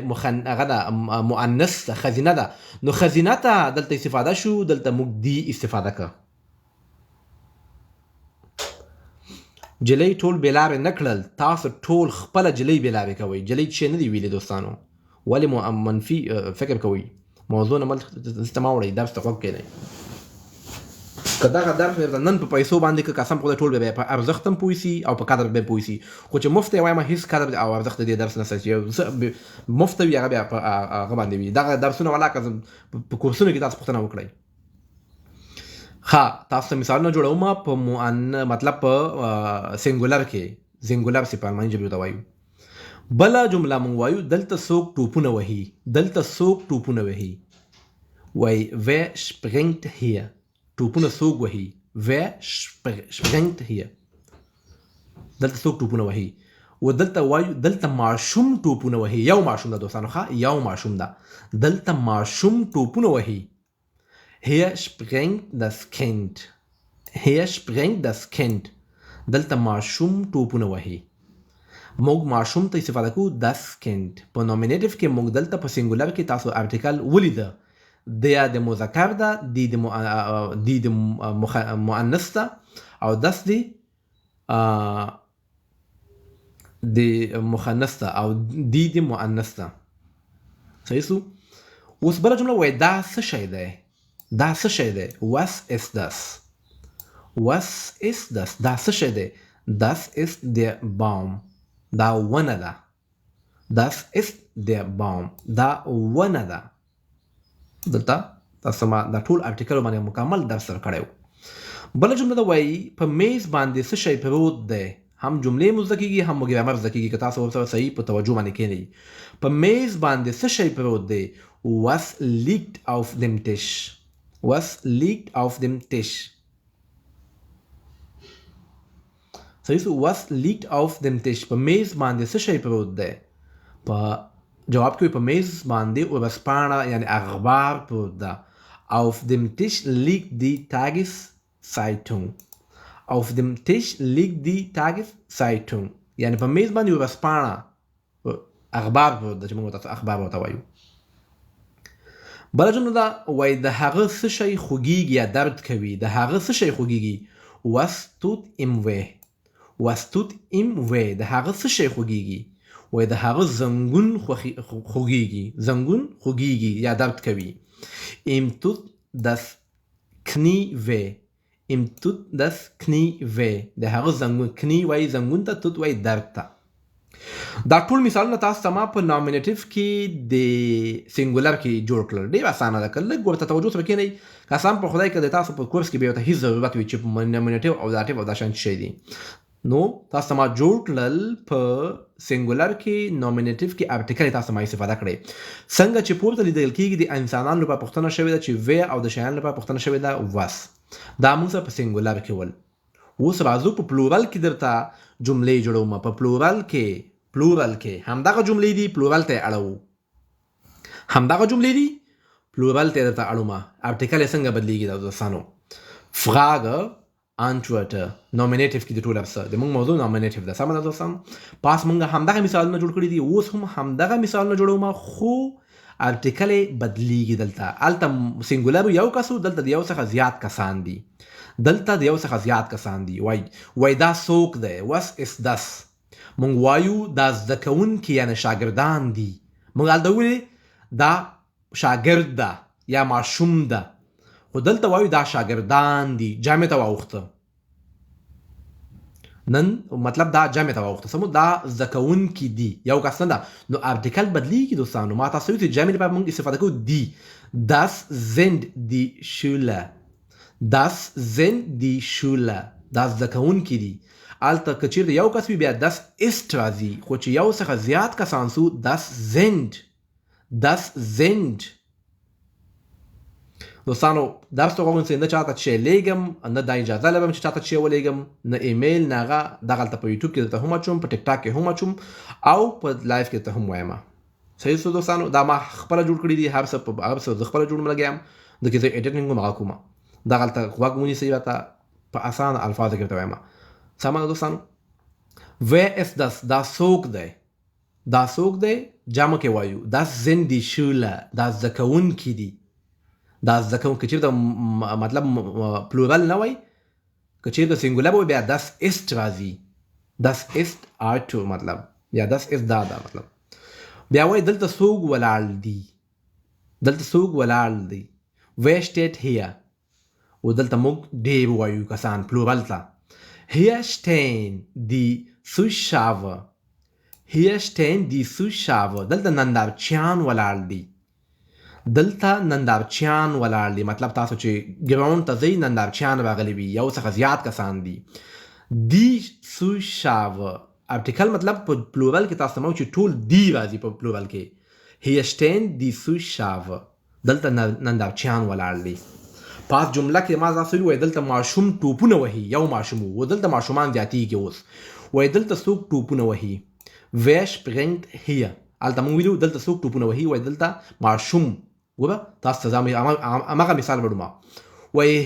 هغه ده مؤنث ده، ښځینه ده. نو ښځینه ته دلته استفاده شو، دلته موږ دی استفاده که. جلۍ ټول بېلارې نه کړل. تاسو ټول خپله جلۍ بېلارې کوئ. جلۍ چې نه دي ویلې دوستانو. ولې منفي فکر کوئ؟ موضوع نه ملته مه وړئ، درس ته غوږ کښېنئ. که دغه درس نن په پیسو باندې که قسم خدای ټول به په ارزښت هم پوه سي او په قدر به پوه سي. خو چې مفت یې وایم هېڅ قدر او ارزښت د دې درس نشته. چې مفت وي هغه بیا په هغه باندې وي. دغه درسونه ولا که په کورسونو کې تاسو پوښتنه وکړئ. ښه تاسو ته مثالونه جوړوم په مطلب په سنګولر کې. سنګولر سي په الماني ژبې ته وایو. بله جمله مونږ وایو دلته څوک ټوپونه وهي؟ دلته څوک ټوپونه وهي؟ وای wer springt hier ټوپونه څوک وهي wer springt hier دلته څوک ټوپونه وهي و دلته وایو دلته ماشوم ټوپونه وهي یو ماشوم ده دوستانو ښه یو ماشوم ده دلته ماشوم ټوپونه وهي hier springt das Kind hier springt das Kind دلته ماشوم ټوپونه وهي موږ ماشوم ته استفاده کوو das Kind په نومینیټیو کې موږ دلته په سینګولر کې تاسو ارټیکل ولیده د یا د مذکر ده دی د مؤنث ده او داس دی د مؤنث ده او دی د مؤنث ده صحیح سو اوس بله جمله وایي دا څه شی دی دا څه شی دی was ist das was ist das دا څه شی دی das ist der Baum دا ونه ده das ist der Baum دا ونه ده دلته تاسو ما دا ټول ارټیکل باندې مکمل درس سره کړو بل جمله دا وایي په میز باندې څه شی پروت دی هم جملې مو زده کیږي هم ګرامر زده کیږي که تاسو ورسره صحیح په توجه باندې کېنئ په میز باندې څه شی پروت دی was liegt auf dem Tisch was liegt auf dem Tisch صحیح سو was liegt auf dem Tisch په میز باندې څه شی پروت دی په جواب کې په میز باندې ورځپاڼه یعنی اخبار پروت ده auf dem Tisch liegt die Tageszeitung auf dem Tisch liegt die Tageszeitung یعنی په میز باندې ورځپاڼه اخبار پروت ده چې موږ تاسو اخبار ورته وایو بله جمله ده وایي د هغه څه شی خوږیږي یا درد کوي د هغه څه شی خوږیږي was tut ihm weh was tut ihm weh د هغه څه شی خوږیږي وای د هغه زنګون خوږیږي یا درد کوي ihm tut das Knie weh ihm tut das Knie weh د هغه زنګون کnie وای زنګون ته tut وای درد ته دا ټول مثالونه تاسو ته ما په نومینیټیو کې د سینګولر کې جوړ کړل ډېر اسانه ده که لږ ورته توجه سره کېنئ قسم په خدای که د تاسو په کورس کې بیا ورته هېڅ ضرورت وي چې نومینیټیو او داټیو او دا شان شی دي نو تاسو ما جوړ کړل په سینګولر کې نومینیټیو کې ارټیکل تاسو ما استفاده کړئ څنګه چې پورته لیدل کېږي د انسانانو لپاره پوښتنه شوې ده چې وی او د شیانو لپاره پوښتنه شوې ده was دا موږ په سینګولر کې ول اوس راځو په پلورال کې درته جملې جوړوم په پلورال کې همدغه جملې دي پلورال ته اړوو همدغه جملې دي پلورال ته درته اړوم ارټیکل یې څنګه بدلیږي دا دوستانو Frage Antworte نومینیټیو کې د ټول افسر د موږ موضوع نومینیټیو ده سمه ده دوستان پاس موږ همدغه مثالونه جوړ کړي دي اوس هم همدغه مثالونه جوړوم خو ارټیکل بدلیږي دلته هلته سینګولر یو کس دلته د یو څخه زیات کسان دي وای دا څوک دی was ist das مونږ وایو دا زده کوونکي یعنی شاګردان دي مونږ هلته وویلې دا شاګرد ده یا ماشوم ده خو دلته وایو دا شاګردان دي جامې ته واوښته نن مطلب دا جامې ته واوښته سمو دا زده کوونکي دي یو کس نه ده نو ارټیکل بدلیږي دوستانو ما تاسو ویلي چې جامې لپاره مونږ استفاده کوو دي das sind die Schüler دا زده کوونکي دي الته که چیرته یو کس وي بیا das ist راځي خو چې یو څخه زیات کسان سو das sind دوستانو درس ته غواړم چې نه چاته چې لیږم نه دا اجازه لرم چې چاته چې ولیږم نه ایمیل نه هغه دغه هلته په یوټیوب کې درته هم اچوم په ټیک ټاک کې هم اچوم او په لایف کې ته هم وایم صحیح سو دوستانو دا ما خپله جوړ کړي دي هر څه زه خپله جوړ لګیم د کې زه ایډیټینګ هم هغه کوم دغه هلته غوږ ونیسئ راته په اسانه الفاظو کې درته وایم سمه ده دوستانو wer ist das دا څوک دی جمع کې وایو das sind die Schüler دا زده کوونکي دي دا زده کوونکي چېرته مطلب پلورال نه وای که چېرته سینګولر وای بیا das ist راځي das ist Auto مطلب یا das ist دا مطلب بیا وای دلته څوک ولاړ دی wer steht hier و دلته موږ ډېر وایو کسان پلورال ته Hier stehen die Zuschauer دلته نندارچیان ولاړ دي مطلب تاسو چې ګراوند ته ځئ نندارچیان راغلي وي یو څخه زیات کسان دي die Zuschauer ارټیکل مطلب په پلورال کې تاسو مو چې ټول دی راځي په پلورال کې Hier stehen die Zuschauer دلته نندارچیان ولاړ دي. پاس جمله کې ما تاسو ویل دلته ماشوم ټوپونه وهي، یو ماشوم و دلته ماشومان زیاتېږي. اوس وایي دلته څوک ټوپونه وهي. wer springt hier. هلته موږ ویلو دلته څوک ټوپونه وهي، وایي دلته ماشوم. وګوره تاسو ته هماغه مثال وړم. وایي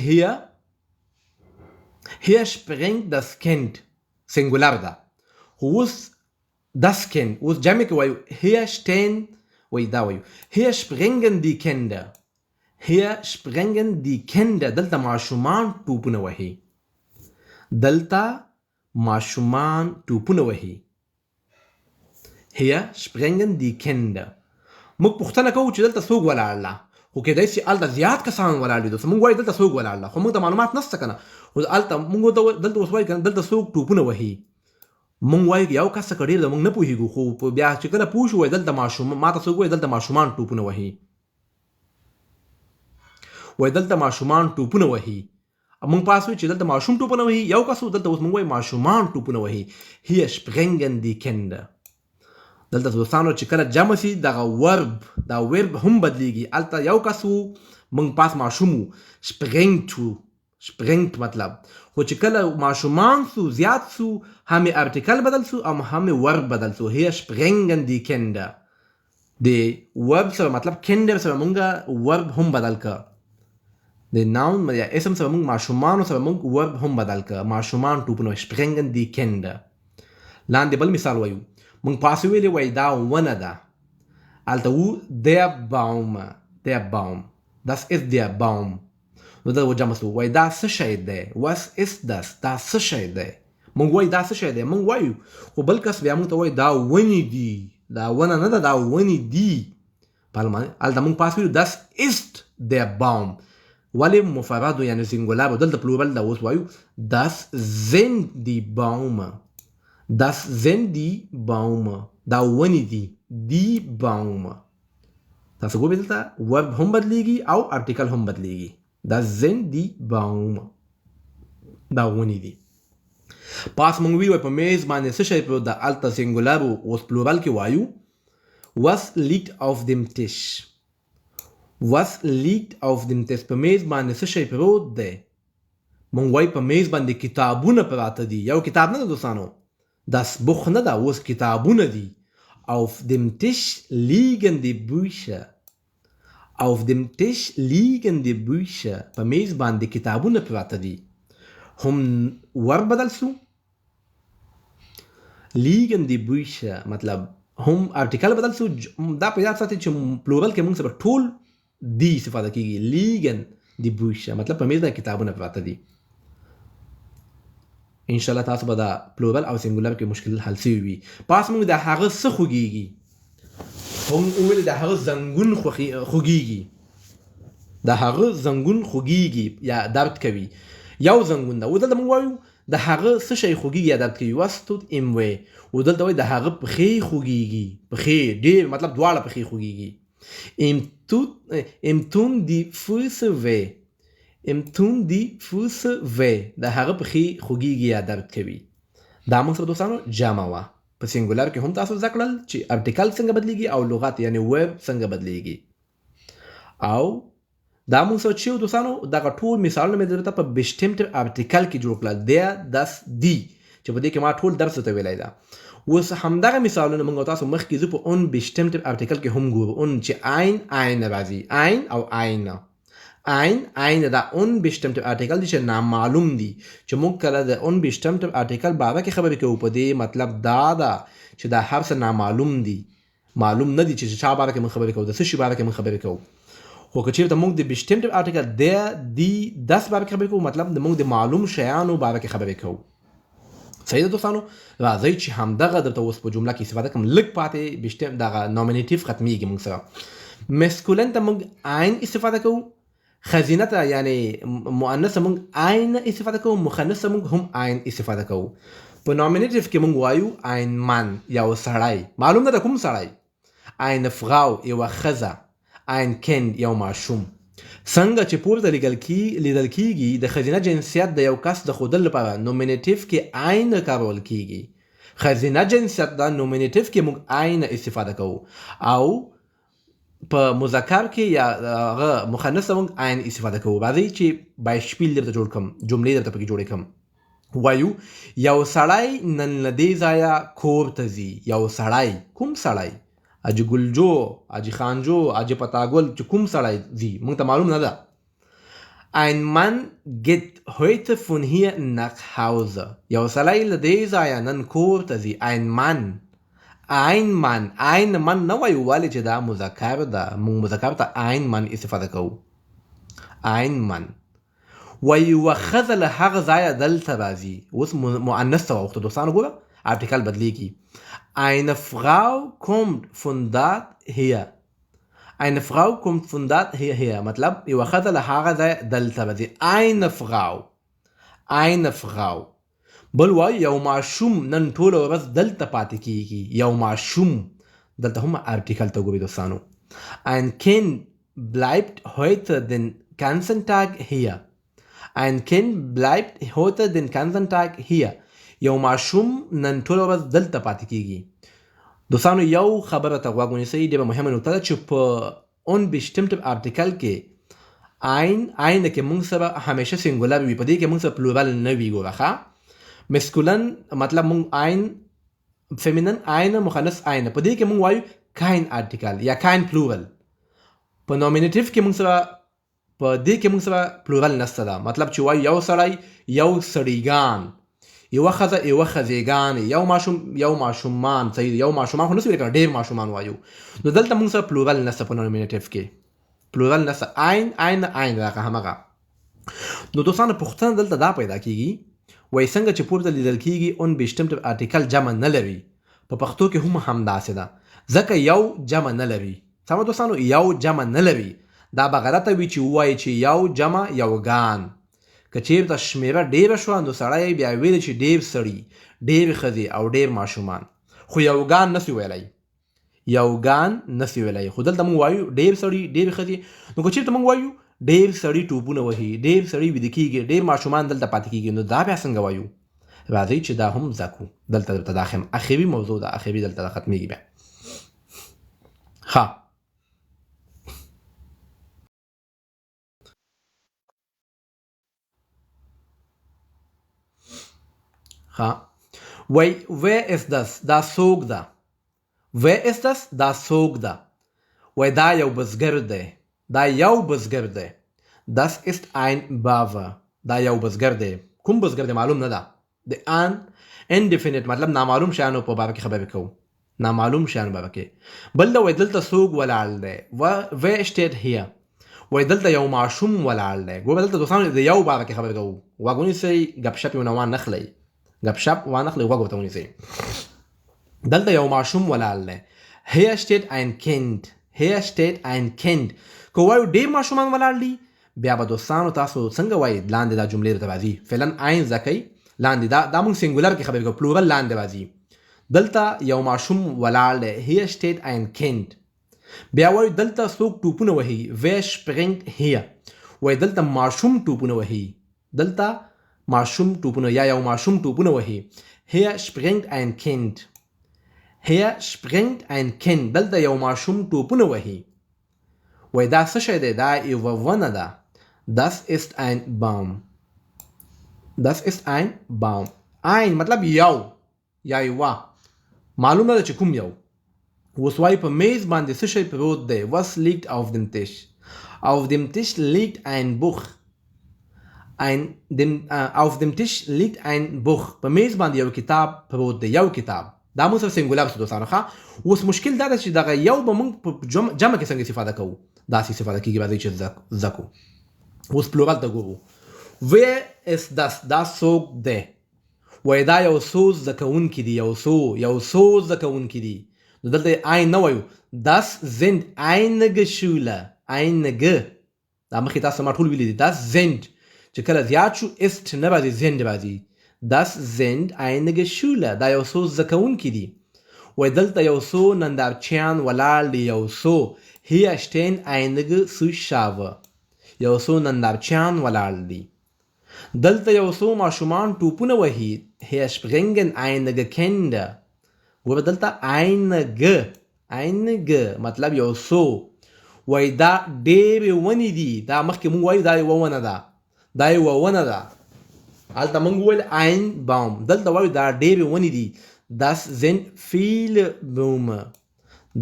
hier springt das Kind. سنګولر ده. اوس das Kind اوس جمع کې وایو hier stehen. وایي دا وایو hier springen die Kinder. hier springen die Kinder. دلته ماشومان ټوپونه وهي. دلته ماشومان ټوپونه وهي. hier springen die Kinder. موږ پوښتنه کوو چې دلته څوک ولاړ له، خو کېدای شي هلته زیات کسان ولاړ دي، موږ وایو دلته څوک ولاړ له، خو موږ ته معلومات نشته که نه. خو هلته موږ دلته اوس وایو که نه دلته څوک ټوپونه وهي، موږ وایو یو کس که ډېر ده موږ نه پوهېږو، خو بیا چې کله پوه شو وایي دلته ما ته څوک وایي دلته ماشومان ټوپونه وهي. وایي دلته ماشومان ټوپونه وهي. موږ پاس وایو چې دلته ماشوم ټوپونه وهي، یو کس دلته اوس موږ وایو ماشومان ټوپونه وهي. hier springen die Kinder. دلته دوستانو چې کله جمع شي دغه ورب دا ورب هم بدلیږي. هلته یو کس و موږ پاس ماشوم و springt مطلب، خو چې کله ماشومان سو زیات سو همې ارټیکل بدل سو او همې ورب بدل سو. hier springen die Kinder. د ورب سره مطلب کینډر سره موږ ورب هم بدل که. د ناون یا اسم سره موږ ماشومانو سره موږ ورب هم بدل که. ماشومان ټوپونه springen die Kinder. لاندې بل مثال وایو. موږ پاس ویلې وایي دا ونه ده. هلته و der Baum. das ist der Baum. نو دا جمع سو وایي دا څه شی دی. was ist das. دا څه شی دی. موږ وایي دا څه شی دی موږ وایو، خو بل کس بیا موږ ته وایي دا ونې دي. دا ونه نه ده، دا ونې دي. هلته موږ پاس ویلو das ist der Baum. ولې مفرد یعنې سینګولر دلته پلورل ده. اوس وایو das sind die Bäume. das sind die Bäume. دا ونې دي. die Bäume. تاسو ګورئ دلته ورب هم بدلیږي او ارټیکل هم بدلیږي. das sind die Bäume. دا ونې دي. پاس موږ ویلو په میز باندې څه شی پروت ده. هلته سینګولر اوس پلورل کې وایو was liegt auf dem Tisch. was liegt auf dem Tisch. په میز باندې څه شی پروت دی. موږ وایو په میز باندې کتابونه پراته دي. یو کتاب نه ده دوستانو، das Buch نه ده، اوس کتابونه دي. auf dem Tisch liegen die Bücher. auf dem Tisch liegen die Bücher. په میز باندې کتابونه پراته دي. هم ور بدل سو. liegen die Bücher مطلب هم ارټیکل بدل سو. دا په یاد ساتئ چې پلورل کې موږ سره ټول دی استفاده کیږي. liegen die Bücher مطلب په میز باندې کتابونه پراته دي. ان شاء الله تاسو به دا پلورل او سنګولر کې مشکل حل شوی وي. پاس موږ د هغه څه خوږیږي. هم ویل د هغه زنګون خوږیږي. د هغه زنګون خوږیږي یا درد کوي. یو زنګون ده. ودلته موږ وایو د هغه څه شی خوږیږي یا درد کوي. was tut ihm weh. ودلته وایي د هغه پښې خوږیږي. پښې ډېر مطلب دواړه پښې خوږیږي. ihm tun die Füße weh. ihm tun die Füße weh. د هغه پښې خوږیږي یا درد کوي. دا موږ سره دوستانو جمع وه. په سینګولر کې هم تاسو زده کړل چې ارټیکل څنګه بدلیږي او لغت یعنی ورب څنګه بدلیږي. او دا موږ سره چې دوستانو دغه ټول مثالونه مې درته په bestimmter Artikel کې جوړ کړل. der das die چې په دې کې ما ټول درس ته ویلی ده. اوس همدغه مثالونه موږ تاسو مخکې زه په unbestimmter Artikel کې هم ګورو. چې ein راځي. ein او eine. ein دا unbestimmter Artikel دي چې نامعلوم دي. چې موږ کله د unbestimmter Artikel باره کې خبرې کوو په دې مطلب دا ده چې دا هر څه نامعلوم دي. معلوم نه دي چې چا باره کې موږ خبرې کوو، د څه شي باره کې موږ خبرې کوو. خو که چېرته موږ د bestimmter Artikel der die das باره کې خبرې کوو مطلب د موږ د معلوم شیانو باره کې خبرې کوو. صحیح ده دوستانو. راځئ چې همدغه درته اوس په جمله کې استفاده کوم. لږ پاتې دغه نومینیټیو ختمیږي موږ سره. مسکولن ته موږ ein استفاده کوو. خزینه ته یعنی مؤنث موږ ein استفاده کوو. مخنث موږ هم ein استفاده کوو. په نومینیټیو کې موږ وایو ein Mann یو سړی. معلوم نه ده کوم سړی. eine Frau یوه ښځه. ein Kind یو ماشوم. څنګه چې پورته لیدل کیږي د ښځینه جنسیت د یو کس د ښودلو لپاره نومینیټیو کې ein کارول کیږي. ښځینه جنسیت د نومینیټیو کې موږ ein استفاده کوو. او په مذکر کې یا هغه مؤنث ته موږ عین استفاده کوو. راځئ چې بایشپیل درته جوړ کړم، جملې درته پکې جوړې کړم. وایو یو سړی نن له دې ځایه کور ته ځي. یو سړی، کوم سړی؟ حاجي ګلجو، حاجي خانجو، حاجي پتاګل چې کوم سړی ځي موږ ته معلوم نه ده. Ein Mann geht heute von hier nach Hause. یو سړی له دې ځایه نن کور ته ځي. Ein Mann، ein Mann نه وایو ولې چې دا مذکر ده، موږ مذکر ته ein Mann استفاده کوو. ein Mann. ویوه ښځه له هغه ځایه دلته راځي. اوس مؤنث ته واوښته دوستانو، ګوره ارټیکل بدلیږي. Eine Frau kommt von dort her. Eine Frau kommt von dort hierher. مطلب یوه ښځه له هغه ځایه دلته راځي. Eine Frau. بل وایو یو ماشوم نن ټوله ورځ دلته پاتې کیږي. یو ماشوم، دلته هم ارټیکل ته ګورئ دوستانو. Ein Kind bleibt heute den ganzen Tag hier. Ein Kind bleibt heute den ganzen Tag hier. یو ماشوم نن ټوله ورځ دلته پاتې کیږي. دوستانو یو خبره ته غوږ ونیسئ، ډېره مهمه نکته ده چې په unbestimmte ارټیکل کې ein کې موږ سره همیشه سینګولر وي، په دې کې موږ سره پلورل نه وي. ګوره ښه، مسکولن مطلب موږ ein، فیمینن ein، مؤنث ein، په دې کې موږ وایو kein ارټیکل یا kein پلورل. په نومینیټیو کې موږ سره په دې کې موږ سره پلورل نشته ده. مطلب چې وایو یو سړی، یو سړیګان، یوه ښځه، یوه ښځېګانې، یو ماشوم، یو ماشومان. صحیح، یو ماشومان خو نسو ویلی کنه، ډېر ماشومان وایو. نو دلته موږ سره پلورل نشته، په نومینیټیو کې پلورل نشته. ein راغه همغه. نو دوستانو پوښتنه دلته دا پیدا کیږي، وایي څنګه چې پورته لیدل کیږي unbestimmte ارټیکل جمع نه لري، په پښتو کې هم همداسې ده، ځکه یو جمع نه لري. سمه دوستانو، یو جمع نه لري. دا به غلطه وي چې ووایي چې یو جمع یوګان. که چېرته شمېره ډېره شوه نو سړی بیا ویلی چې ډېر سړي، ډېرې ښځې او ډېر ماشومان، خو یوګان نسي ویلی. یوګان نسي ویلی، خو دلته موږ وایو ډېر سړي، ډېرې ښځې. نو که چېرته موږ وایو ډېر سړي ټوپونه وهي، ډېر سړي ویده کېږي، ډېر ماشومان دلته پاتې کېږي، نو دا بیا څنګه وایو؟ راځئ چې دا هم زده کړو. دلته درته دا اخري موضوع ده، اخري دلته ختمېږي بیا. ښه، وای wer ist das؟ دا څوک ده؟ wer ist das؟ دا څوک ده؟ وای دا یو بزګر دی، دا یو بزګر دی. das ist ein Bauer. دا یو بزګر دی. کوم بزګر دی معلوم نه ده. د ان indefinite مطلب نامعلوم شیانو په باره کې خبرې کوو، نامعلوم شیانو باره کې. بل وای دلته څوک ولاړ دی. wer steht hier؟ وای دلته یو ماشوم ولاړ دی. ګوره دلته دوستانو د یو باره کې خبرې کوو. غوږ ونیسئ، ګپ شپ یې ونه نخلئ، ګپ شپ وانخلئ، غوږ ورته ونیسئ. دلته یو ماشوم ولاړ دی. Hier steht ein Kind. Hier steht ein Kind. که وایو ډېر ماشومان ولاړ دي، بیا به دوستانو تاسو څنګه وایي لاندې دا جملې درته راځي. فعلا ein زده کوئ، لاندې دا موږ سینګولر کې خبرې کوو، پلورل لاندې راځي. دلته یو ماشوم ولاړ دی. Hier steht ein Kind. بیا وایو دلته څوک ټوپونه وهي. wer springt hier؟ وایي دلته ماشوم ټوپونه وهي. دلته ماشوم ټوپونه یا یو ماشوم ټوپونه وهي. Hier springt ein Kind. Hier springt ein Kind. دلته یو ماشوم ټوپونه وهي. وای دا څه شی دی؟ دا یوه ونه ده. Das ist ein Baum. Das ist ein Baum. ein مطلب یو یا یوه، معلوم نه ده چې کوم یو. اوس وایي په میز باندې څه شی پروت دی. Was liegt auf dem Tisch؟ Auf dem Tisch liegt ein Buch. auf dem Tisch liegt ein Buch. په میز باندې یو کتاب پروت دی، یو کتاب. دا موږ سره سینګولر شو دوستانو. ښه، اوس مشکل دا ده چې دغه یو به موږ په جمع کې څنګه استفاده کوو. داسې استفاده کېږي، راځئ چې زده کړو. اوس پلورل ته ګورو. wer ist das؟ دا څوک دی؟ وایي دا یو څو زده کوونکي دي، یو څو زده کوونکي دي. نو دلته ein نه وایو. das sind einige Schüler. einige، دا مخکې تاسو ما ټول ویلي دي. das sind چې کله زیات شو ist نه راځي، sind راځي. das sind einige Schüler. دا یو څو زده کوونکي دي. وایي دلته یو څو نندارچیان ولاړ دي، یو څو. hier stehen einige Zuschauer. یو څو نندارچیان ولاړ دي. دلته یو څو ماشومان ټوپونه وهي. hier springen einige Kinder. ګوره دلته einige مطلب یو څو. وایي دا ډېرې ونې دي. دا مخکې مونږ وایو دا یوه ونه ده، دا یوه ونه ده. هلته مونږ وویل ein Baum، دلته وایو دا ډېرې ونې دي. Das sind viele Bäume،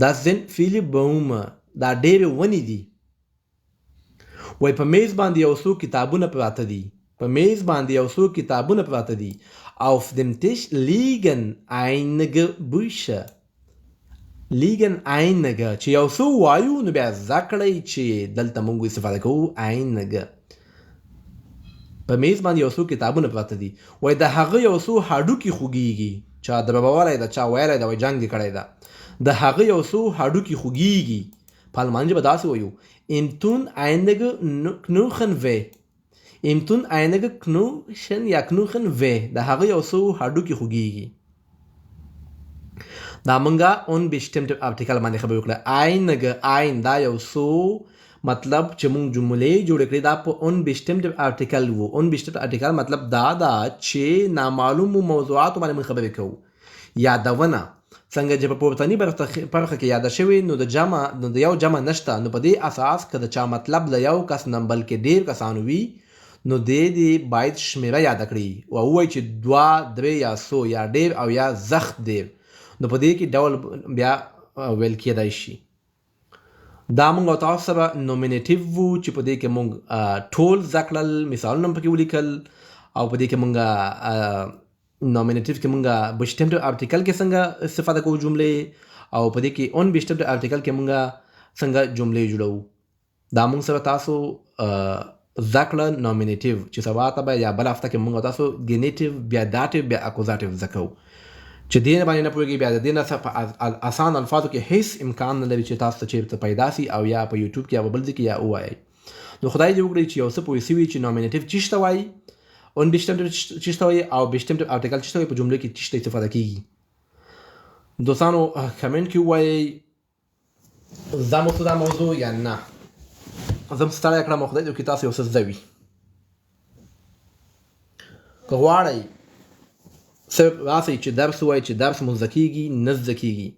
das sind viele Bäume، دا ډېرې ونې دي. وایي په میز باندې یو څو کتابونه پراته دي، په میز باندې یو څو کتابونه پراته دي. Auf dem Tisch liegen einige Bücher، liegen einige، چې یو څو وایو نو بیا زده کړئ چې دلته مونږ استفاده کوو einige. په میز باندې یو څو کتابونه پراته دي. وایي د هغه یو څو هډوکي خوږیږي. چا دربولی ده، چا ویلی ده، وایي جنګ دې کړی ده. د هغه یو څو هډوکي خوږیږي. په الماني ژبه داسې وایو ihm tun einige Knochen weh، ihm tun einige Knochen یا Knochen weh، د هغه یو څو هډوکي خوږیږي. دا مونږه unbestimmte Artikel باندې خبرې وکړه. einige ein دا یو څو مطلب چې مونږ جملې جوړې کړې دا په unbestimmte Artikel وو. unbestimmte Artikel مطلب دا ده چې نامعلومو موضوعاتو باندې مونږ خبرې کوو. یادونه څنګه چې په پورتني برخه کې یاده شوې نو د یو جمع نشته، نو په دې اساس که د چا مطلب له یو کس نه بلکې ډېر کسانو وي نو دې باید شمیره یاده کړي او ووایي چې 2 3 یا 100 یا ډېر او یا زخت ډېر. نو په دې کې ډول بیا ویل کېدای شي. دا مونږ او تاسو سره نومینیټیو وو چې په دې کې مونږ ټول زده کړل، مثالونه هم پکې ولیکل او په دې کې مونږ نومینیټیو کې مونږ بشټمټ آرټیکل کې څنګه استفاده کوو جملې او په دې کې اون بشټمټ آرټیکل کې مونږ څنګه جملې جوړو. دا مونږ سره تاسو زده کړل نومینیټیو چې سبا ته به یا بل هفته کې مونږ تاسو ګینیټیو بیا داتیو بیا اکوزاتیو زده کوو. چې دې نه باندې نه پوهېږي بیا د دې نه په اسان الفاظو کې هیڅ امکان نه لري چې تاسو ته چېرته پیدا سي او یا په یوټیوب کې یا په بل ځای کې یا ووایئ. نو خدای دې وکړي چې یو څه پوه سوي چې نومینیټیو څه ته وایي، unbestimmte څه ته وایي او bestimmte article څه ته وایي، په جملو کې څه ته استفاده کېږي. دوستانو کمنټ کې ووایئ زده مو څه دا موضوع یا نه. زه م ستړی کړم او خدای دې وکړي تاسو یو څه زده وي. که غواړئ صرف راسئ چې درس ووایئ چې درس مو زده کېږي نه زده کېږي،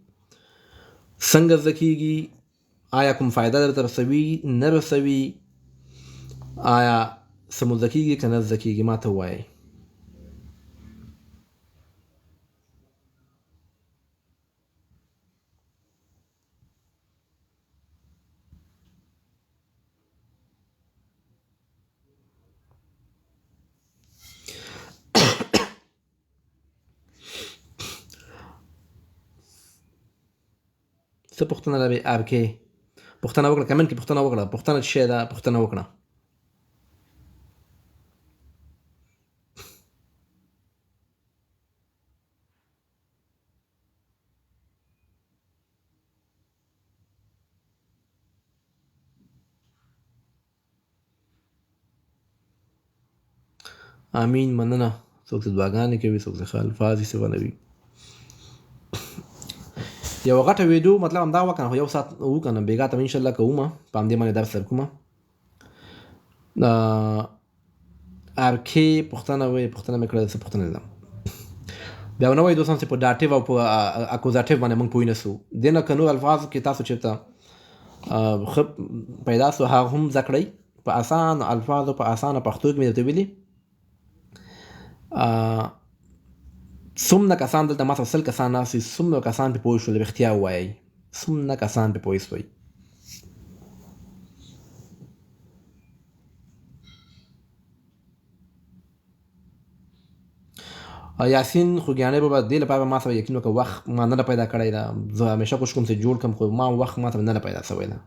څنګه زده کېږي، آیا کوم فایده درته رسوي نه رسوي، آیا څه مو زده کېږي که نه زده کېږي، ما ته ووایئ. څه پوښتنه لرئ؟ ارکې پوښتنه وکړه، کمنټ کې پوښتنه وکړه. پوښتنه څه شی ده؟ پوښتنه وکړه. امین، مننه. څوک چې دعاګانې کوي، څوک چې ښه الفاظ استعمالوي. یو غټه ویډیو مطلب همدا وکړه، خو 1 ساعت وکړه بېګا ته انشاءالله کومه په همدې باندې درس درکومه. ارکې پوښتنه وایي، پوښتنه مې کړې، څه پوښتنه ده بیا ونه وایي دوستان چې په داټیو او په اکوزاټیو باندې موږ پوه نه سو. دې نه که نور الفاظو کې تاسو چېرته ښه پیدا سو هغه هم زده کړئ په اسانو الفاظو، په اسانه پښتو کې مې درته ویلي. څومره کسان دلته ما سره 100 کسان ناست دي، څومره کسان پرې پوه شول؟ رښتیا ووایئ څومره کسان پرې پوه شوئ؟ یاسین خوږیانی بابا دې لپاره ما سره یقین وکړه وخت ما نه ده پیدا کړی ده. زه همیشه کوشش کوم چې جوړ کړم خو ما وخت ما سره نه ده پیدا شوی ده.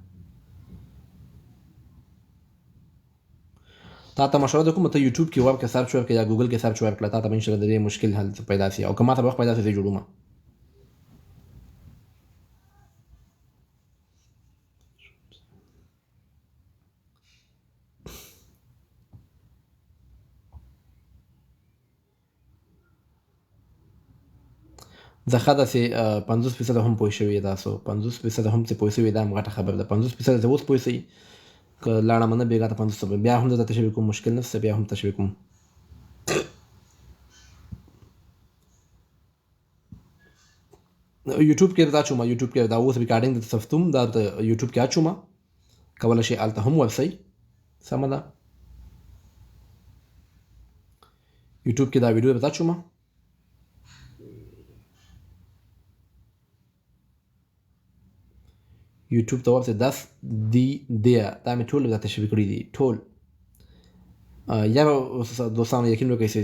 تا ته مشوره درکوم ته یوټیوب کې ورکړه، سرچ ورکړه یا ګوګل کې سرچ ورکړه، تا ته به انشاءالله د دې مشکل حل پیدا شي او که ما ته وخت پیدا شي زه جوړوم. زه ښه داسې 50% هم پوه شوي تاسو 50% هم چې پوه شوي دا هم غټه خبره ده. 50% چې اوس پوه شئ که لاړه منه بېګا ته 50 بیا هم درته تشویق کوم، مشکل نشته، بیا هم تشویق کوم. یوټیوب کې دا چومه، یوټیوب کې دا اوس ریکارډینګ درته ثبتوم دا یوټیوب کې اچومه کولی شئ هلته هم ورسئ. سمه ده. یوټیوب کې دا ویډیو به شومه. یوټیوب ته ورسئ. دا مې ټول دا تشریح کړي دي ټول. یا دوستانو یقین وکړئ چې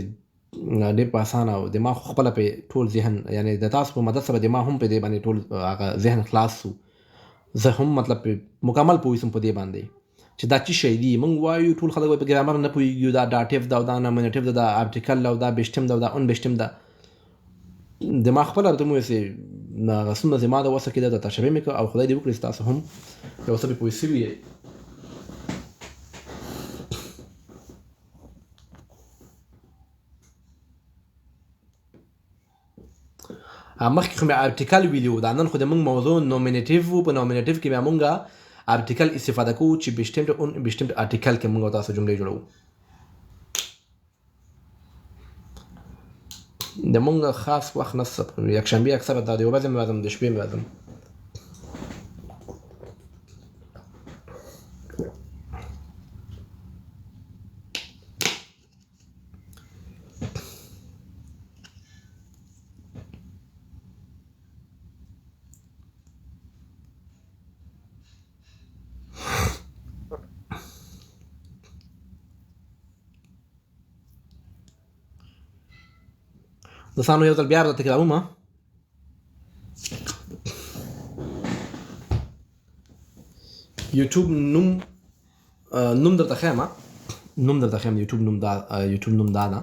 ډېر په اسانه او دماغ خپله پرې ټول ذهن یعنې د تاسو په مدد سره دماغ هم په دې باندې ټول هغه ذهن خلاص شو. زه هم مطلب مکمل پوه شم په دې باندې چې دا څه شی دي. موږ وایو ټول خلک په ګرامر نه پوهېږي، دا ډاټیف ده او دا نامینیټیف ده، دا آرټیکل ده او دا بیشتم ده او دا اون بیشتم ده. دماغ خپله ورته مو وایي چې هغه څومره زما د وسه کې ده دا تشریح مې کړه او خدای دې وکړي چې تاسو هم یو څه پرې پوه شوي یئ. مخکې خو مې آرټیکل ویلي وو. دا نن خو د موږ موضوع نومینیټیف وو. په نومینیټیف کې بیا موږ آرټیکل استفاده کوو چې بیشتمټ اون بیشتمټ آرټیکل کې موږ تاسو جملې جوړوو. د موږ خاص وخت نشته. یکشنبې اکثره دا د یوه ورځې مې راځم، د شپې مې راځم. دوستانو یو ځل بیا درته تکراروم. یوټیوب نوم درته ښیم. یوټیوب نوم دا ده.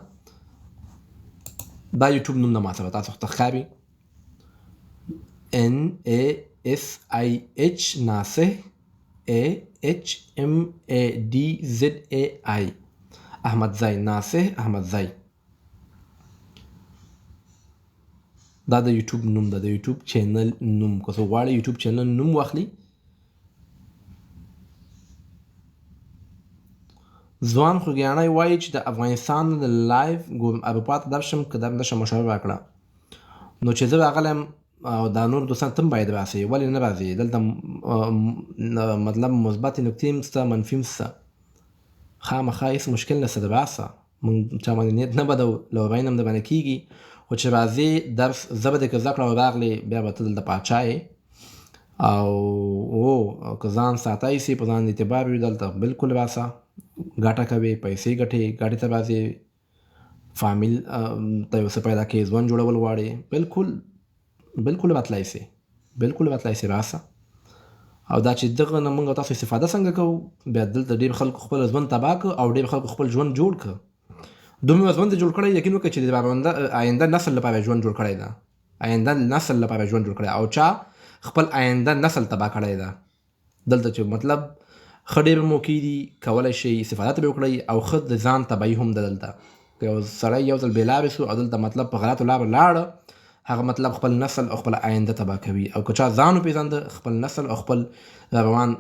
دا یوټیوب نوم نه ما سره تاسو ته ښکاري. NASIH ناسه AHMADZAI احمدزی. ناسه احمدزی. دا د یوټیوب نوم ده، د یوټیوب چینل نوم. که څوک غواړي یوټیوب چینل نوم واخلي. ځوان خوږیاڼی وایي چې د افغانستان د لایف اروپا ته درشم که درنشم مشوره راکړه. نو چې زه راغلی یم او دا نور دوستان ته هم باید راسئ. ولې نه راځئ؟ دلته مطلب مثبتې نکتې هم شته، منفي هم شته. خامخا هېڅ مشکل نشته، د راسه. موږ چا باندې نیت نه بدو، لورین هم درباندې کېږي. خو چې راځې درس زه به دې که زده کړه راغلې بیا به ته دلته پاچا یې او که ځان ساتای سي، په ځان اعتبار وي، دلته بلکل راسه. ګټه کوې، پیسې ګټې، ګاډي ته راځې، فامیل ته یو څه پیدا کوې، ژوند جوړول غواړې، بلکل راتلی سي. راسه. او دا چې دغه نه موږ تاسو استفاده څنګه کوو، بیا دلته ډېر خلکو خپل ژوند تباه کړ او ډېر خلکو خپل ژوند جوړ کړ. دومره ژوند جوړ کړی، یقین وکړه چې د آینده نسل لپاره ژوند جوړ کړی ده. او چا خپل آینده نسل تباه کړی ده. دلته چې مطلب ښه ډېر موقع دي، کولی شئ استفاده ترې وکړئ او ښه د ځان تباهي هم ده. دلته که یو سړی یو ځل بې لارې شو او دلته مطلب په غلطو لارو لاړه، هغه مطلب خپل نسل او خپل آینده تباه کوي. او که چا ځان وپېژنده، خپل نسل او خپل روان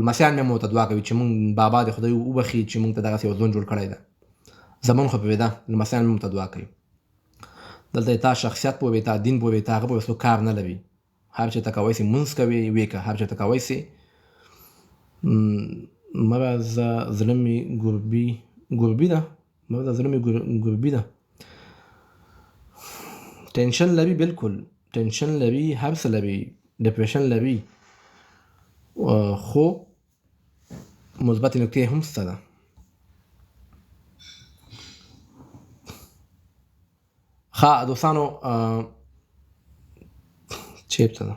لمسیان مې ورته دعا کوي چې مونږ بابا د خدای وبخي چې مونږ ته دغسې یو ژوند جوړ کړی ده. زمون خو پوهېده، لمسیان مې ورته دعا کوي. دلته تا شخصیت پوهوې، تا دین پوهوې، تا هغه پوهوې، څوک کار نه لري. هر چېرته کوی سي مونځ کوې ویې که، هر چېرته کوی سي. مه راځه زړه مې ګربي ده. ټینشن لري، بلکل ټینشن لري، هر څه لري، ډپریشن لري، خو مثبتې نکتې هم شته ده. ښه دوستانو، چېرته ده؟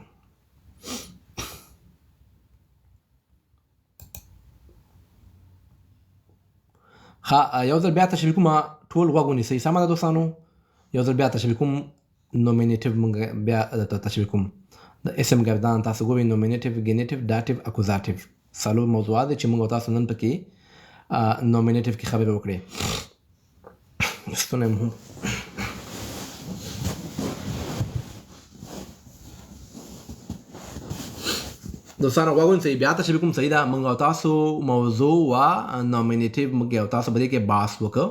ښه یو ځل بیا تشریح کوم، ټول غوږ ونیسئ. سمه ده دوستانو؟ یو ځل بیا تشریح کوم. نومینیټیو مونږ بیا تشریح کوم. د اسم ګردان تاسو ګورئ، نومینیټیو، ګینیټیو، داټیو، اکوزاټیو. څلور موضوعات دي چې مونږ تاسو نن پکې نومینیټیو کې خبرې وکړې. ستونی هم دوستانو غوږ ونیسئ، بیا تشریح کوم. صحیح ده، مونږ او تاسو موضوع وا نومینیټیو مونږ او تاسو په دې کې بحث وکړو.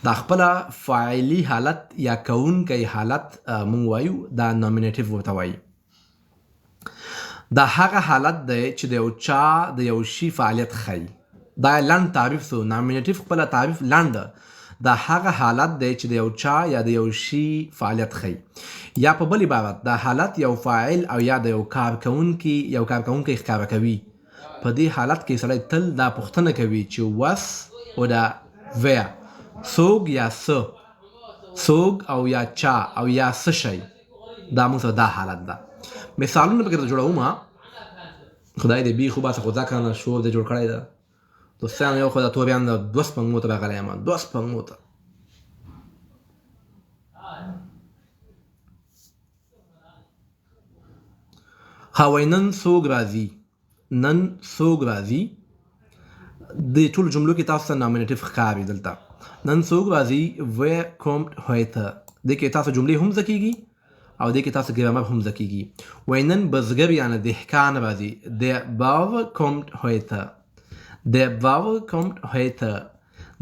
دا خپله فاعلي حالت یا کوونکی حالت مونږ وایو، دا نومینیټیو ورته وایي. دا هغه حالت دی چې د یو چا د یو شي فعالیت ښیي. دا لنډ تعریف سو. نامینیټیو خپله تعریف لنډ ده. دا هغه حالت دی چې د یو چا یا د یو شي فعالیت ښیي. یا په بل عبارت دا حالت یو فاعل او یا د یو کارکوونکي ښکاره کوي. په دې حالت کې سړی تل دا پوښتنه کوي چې was oder wer، څوک یا څه، څوک او یا چا او یا څه شی. دا موږ سره دا حالت ده. مثالونه پکې درته جوړوم. خدای دې بیخو باسه خو ځکه نه شور دې جوړ کړی ده. دوستانو یو خو دا توریان د 2 سپوږمو ته راغلی یم. 2 سپوږمو ته وایي نن څوک راځي. نن څوک راځي د ټولو جملو کې تاسو ته نامینیټیو ښکاري. دلته نن څوک راځي wer kommt heute. دې کې تاسو جملې هم زده کېږي او دې کې تاسو ګرامر هم زده کېږي. وایي نن بزګر یعنې دهقان راځي. der Bauer kommt heute. der Bauer kommt heute.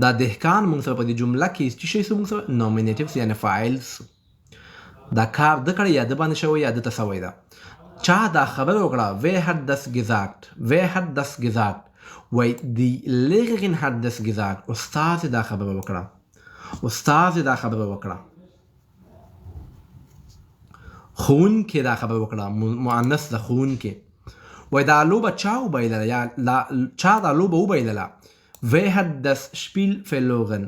دا دهقان موږ سره په دې جمله کې څه شی سو؟ موږ سره نامینیټیو یعنې فاعل سو. دا کار د کړی یا د باندې شوی یا د ته سوی ده. چا دا خبره وکړه wer hat das gesagt. wer hat das gesagt. وایي die Lehrerin hat das gesagt. استاد دا خبره وکړه. استاد دا خبره وکړه. ښوونکی دا خبره وکړه. مؤنث ده ښوونکی. وایي دا لوبه چا وبایلله یا چا دا لوبه وبایلله. wer hat das Spiel verloren.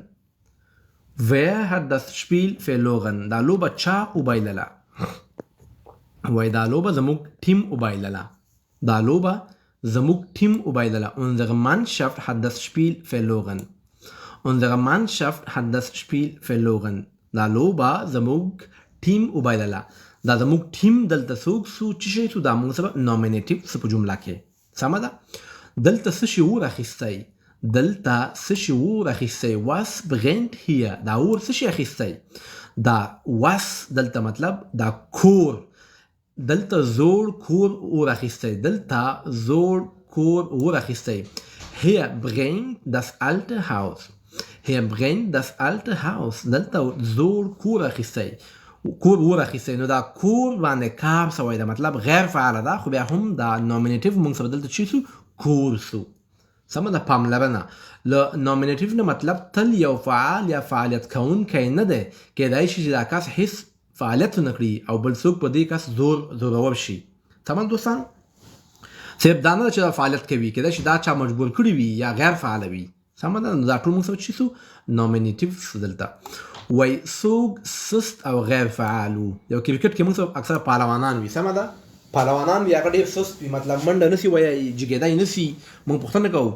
wer hat das Spiel verloren. دا لوبه چا وبایلله. وایي دا لوبه زموږ ټیم وبایلله. دا لوبه زموږ ټیم وبایلله. unsere Mannschaft hat das Spiel verloren. unsere Mannschaft hat das Spiel verloren. دا لوبه زموږ ټیم وبایلله. دا زموږ ټیم دلته څوک سو چې شی سو دا موږ سره نامینیټیو سو په جمله کې. سمه ده. دلته څه شی اور اخیستی. دلته څه شی اور اخیستی. was brennt hier. دا اور څه شی اخیستی. دا was دلته مطلب دا کور. دلته زوړ کور اور اخیستی. دلته زوړ کور اور اخیستی. hier brennt das alte Haus. hier brennt das alte Haus. دلته زوړ کور اخیستی. کور اور اخیستی. نو دا کور باندې کار سوی ده. مطلب غیر فعاله ده خو بیا هم دا نامینیټیو موږ سره دلته چی سو؟ کور سو. سمه ده. پاملرنه له نامینیټیو نه مطلب تل یو فعال یا فعالیت کوونکی نه دی. کیدای شي چې دا کس هیڅ فعالیت ونه کړي او بل څوک په دې کس زورور شي. تمام دوستان. صرف دا نه چې دا فعالیت کوي. کیدای شي دا چا مجبور کړي وي یا غیر فعاله وي. سمه ده. نو دا ټول موږ سره چی سو؟ نامینیټیو دلته. وایي څوک سست او غیر فعال وو. یو کرکټ کې موږ سره اکثره پهلوانان وي. سمه ده. پهلوانان وي هغه ډېر سست وي. مطلب منډه نسي وایي جګېدی نسي. موږ پوښتنه کوو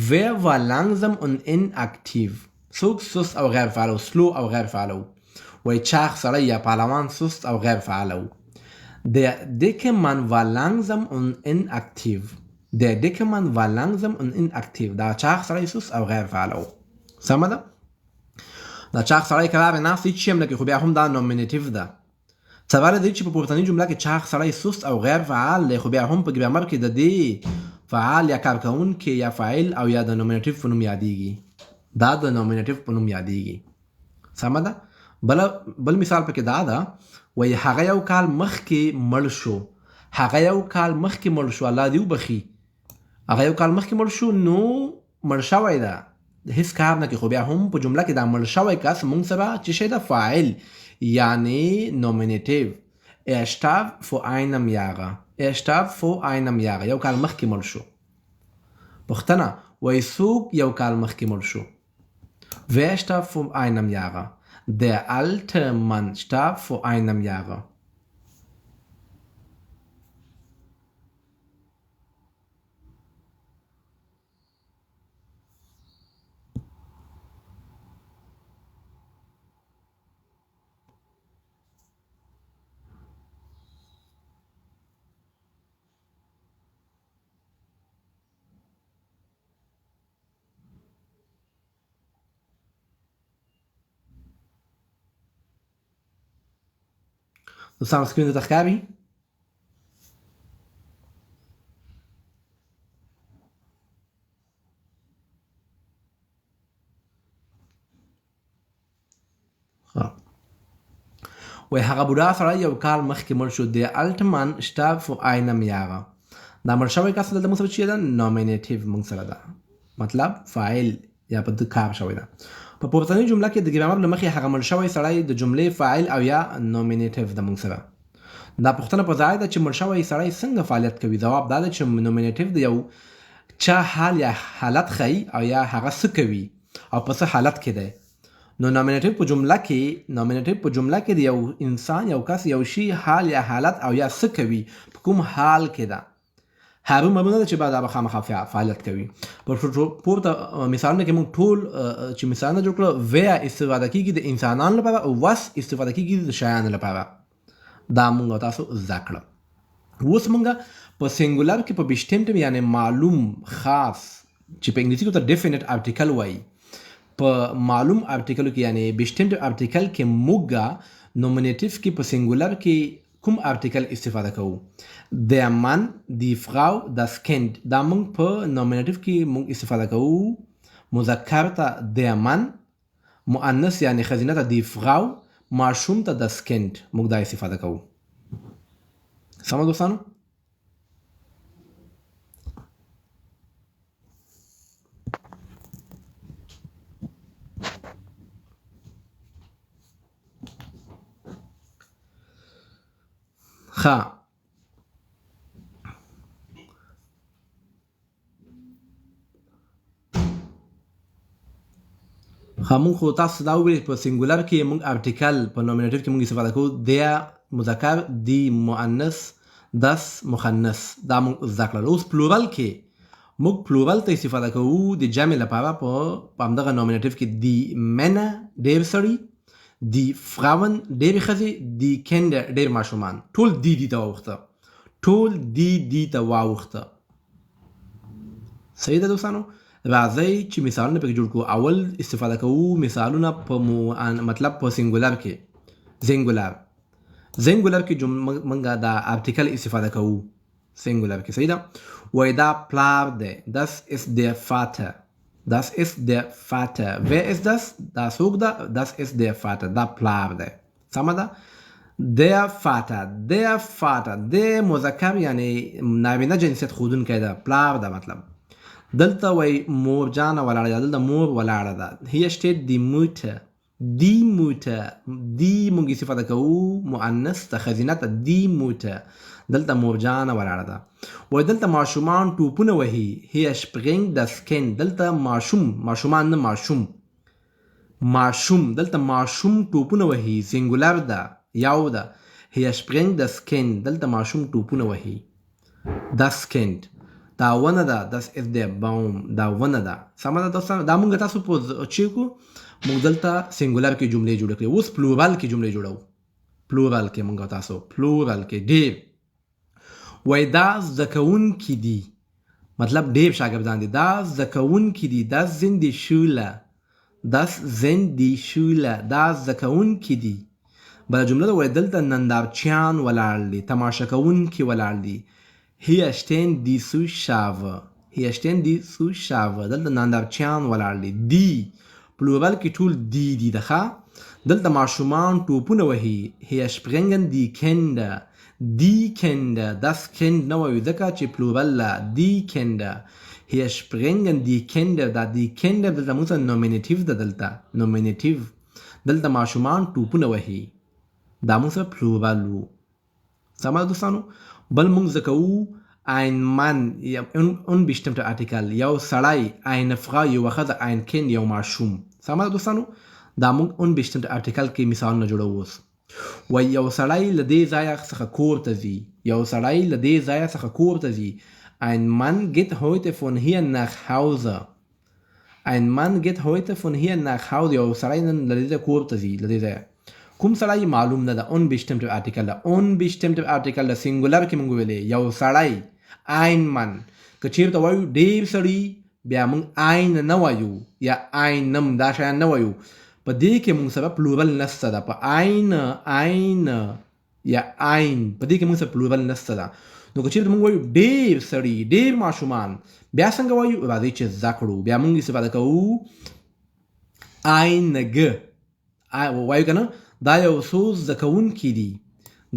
wer war langsam und inaktiv. څوک سست او غیر فعال وو. سلو او غیر فعال وو. وایي چاغ سړی یا پهلوان سست او غیر فعال وو. der dicke Mann war langsam und inaktiv. der dicke Mann war langsam und inaktiv. دا چاغ سړی سست او غیر فعال وو. سمه ده. دا چاغ سړی کرار ناست هیڅ شی هم نه کوي خو بیا هم دا نامینیټیو ده. سوال دی چې په پورتنۍ جمله کې چاغ سړی سست او غیر فعال دی خو بیا هم په ګرامر کې د دې فعال یا کارکوونکی یا فاعل او یا د نامینیټیو په نوم یادیږي. دا د نامینیټیو په نوم یادیږي. سمه ده. بل مثال پکې دا ده. وایي هغه یو کال مخکې مړ شو. هغه یو کال مخکې مړ شو. الله دې وبخي. هغه یو کال مخکې مړ شو نو مړ شوی ده. هیڅ کار نه کوي خو بیا هم په جمله کې دا مړ شوی کس موږ سره چې شی ده فاعل یعنې نامینیټیو. er starb vor einem Jahre. er starb vor einem Jahre. یو کال مخکې مړ شو. پوښتنه وایي څوک یو کال مخکې مړ شو. wer starb vor einem Jahre. der alte Mann starb vor einem Jahre. دوستان سکرین ته ښکاري. وایي هغه بوډا سړی یو کال مخکې مړ شو. der alte Mann starb vor einem Jahre. دا مړ شوی کس دلته موږ سره چې ده نومینیټیو موږ سره ده، مطلب فاعل یا په د کار شوی ده. په پورتنۍ جمله کې د ګرامر له مخې هغه مړ شوی سړی د جملې فاعل او یا نومینیټیو ده موږ سره. دا پوښتنه په ځای ده چې مړ شوی سړی څنګه فعالیت کوي. ځواب دا ده چې نومینیټیو د یو چا حال یا حالت ښیي او یا هغه څه کوي او په څه حالت کې دی. نو نومینیټیو په جمله کې د یو انسان یو کس یو شی حال یا حالت او یا څه کوي په کوم حال کې ده. هغه مبنه ده چې بعد هغه خامخا فعالیت کوي. پر پورته مثالونه کې موږ ټول چې مثالونه جوړ کړو ویا استفاده کیږي د انسانانو لپاره او وس استفاده کیږي د شیانو لپاره. دا موږ تاسو زده کړل. اوس موږ په سینګولر کې په بشتم یعنی معلوم خاص چې په انګلیسي کې ته ډیفینټ آرټیکل وایي، په معلوم آرټیکل کې یعنی بشتم آرټیکل کې موږ نومینیټیو کې په سینګولر کې کوم آرټیکل استفاده کوو؟ der Mann, die Frau, das Kind. دا موږ په نومینیټیو کې موږ استفاده کوو. مذکر ته der Mann، مؤنث یعنی ښځینه ته die Frau، ماشوم ته das Kind. موږ دا استفاده کوو. سمه دوستانو؟ ښه، موږ خو تاسو دا وویل په سینګولر کې موږ آرټیکل په نومینیټیو کې موږ استفاده کوو. der مذکر، دی مؤنث، das مخنث. دا موږ زده کړل. اوس پلورل کې موږ پلورل ته استفاده کوو د جمع لپاره په همدغه نومینیټیو کې دی Männer ډېر سړي، دی Frauen ډېرې ښځې، دی Kinder ډېر ماشومان. ټول دی ته واوښته. صحیح ده دوستانو؟ راځئ چې مثالونه پکې جوړ کړو. اول استفاده کوو مثالونه په مطلب په سینګولر کې. زینګولر کې موږ دا آرټیکل استفاده کوو سینګولر کې. صحیح ده؟ وایي دا پلار دی. das ist der Vater. wer ist das؟ دا څوک ده؟ das ist der Vater. دا پلار دی. سمه ده؟ der Vater د مذکر یعنی نارینه جنسیت ښودونکی ده. پلار ده مطلب. دلته وای مور جانه ولاړه ده. دلته مور ولاړه ده. hier steht die Mutter. دی موږ استفاده کوو مؤنث ته ښځینه ته die Mutter. دلته مور جانه ولاړه ده. وای دلته ماشومان ټوپونه وهي. hier springt das Kind. دلته ماشومان نه ماشوم. دلته ماشوم ټوپونه وهي. سینګولر ده، یو ده. hier springt das Kind. دلته ماشوم ټوپونه وهي. das Kind دا ونه ده. das ist der Baum. دا ونه ده. سمه ده دوستانو؟ دا موږ تاسو په چیکو موږ دلته سینګولر کې جملې جوړ کړې. اوس پلورال کې جملې جوړو. پلورال کې موږ تاسو پلورال کې ډېر وای دا زده کوونکي دي، مطلب ډېر شاګردان دي. دا زده کوونکي دي. das sind die Schüler. دا زده کوونکي دي. بله جمله ده. وای دلته نندارچیان ولاړ دي، تماشه کوونکي ولاړ دي. hier stehen die Zuschauer. دلته نندارچیان ولاړ دي. دی پلورال کې ټول دی ده. دلته ماشومان ټوپونه وهي. hier springen die Kinder. das Kind نه وایو ځکه چې پلورال لا. die Kinder. hier springen die Kinder. دا die Kinder دلته موږ نومینیټیو ده. دلته ماشومان ټوپونه وهي. دا موږ پلورال وو. سمه دوستانو؟ بل موږ زکوو ein Mann unbestimmter Artikel. یو سړی eine Frau یو ښځه ein Kind یو ماشوم. سمه دوستانو؟ دا موږ unbestimmter Artikel کې مثالونه جوړو. اوس وای یو سړی له دې ځایه څخه کور ته ځي. ein Mann geht heute von hier nach Hause. یو سړی نن له دې کور ته ځي. له دې ځایه کوم سړی معلوم نه ده. unbestimmter Artikel ده. unbestimmter Artikel ده. سینګولر کې موږ ویلې یو سړی ein Mann. که چېرته وایو ډېر سړي بیا موږ ein نه وایو یا einem دا شیان نه وایو. په دې کې موږ سره پلورل نشته ده. په ein یا ein په دې کې موږ سره پلورل نشته ده. نو که چېرته موږ وایو ډېر سړي ډېر ماشومان بیا څنګه وایو؟ راځئ چې زده کړو. بیا موږ استفاده کوو einige. وایو که نه؟ دا یو څو زده کوونکي دي.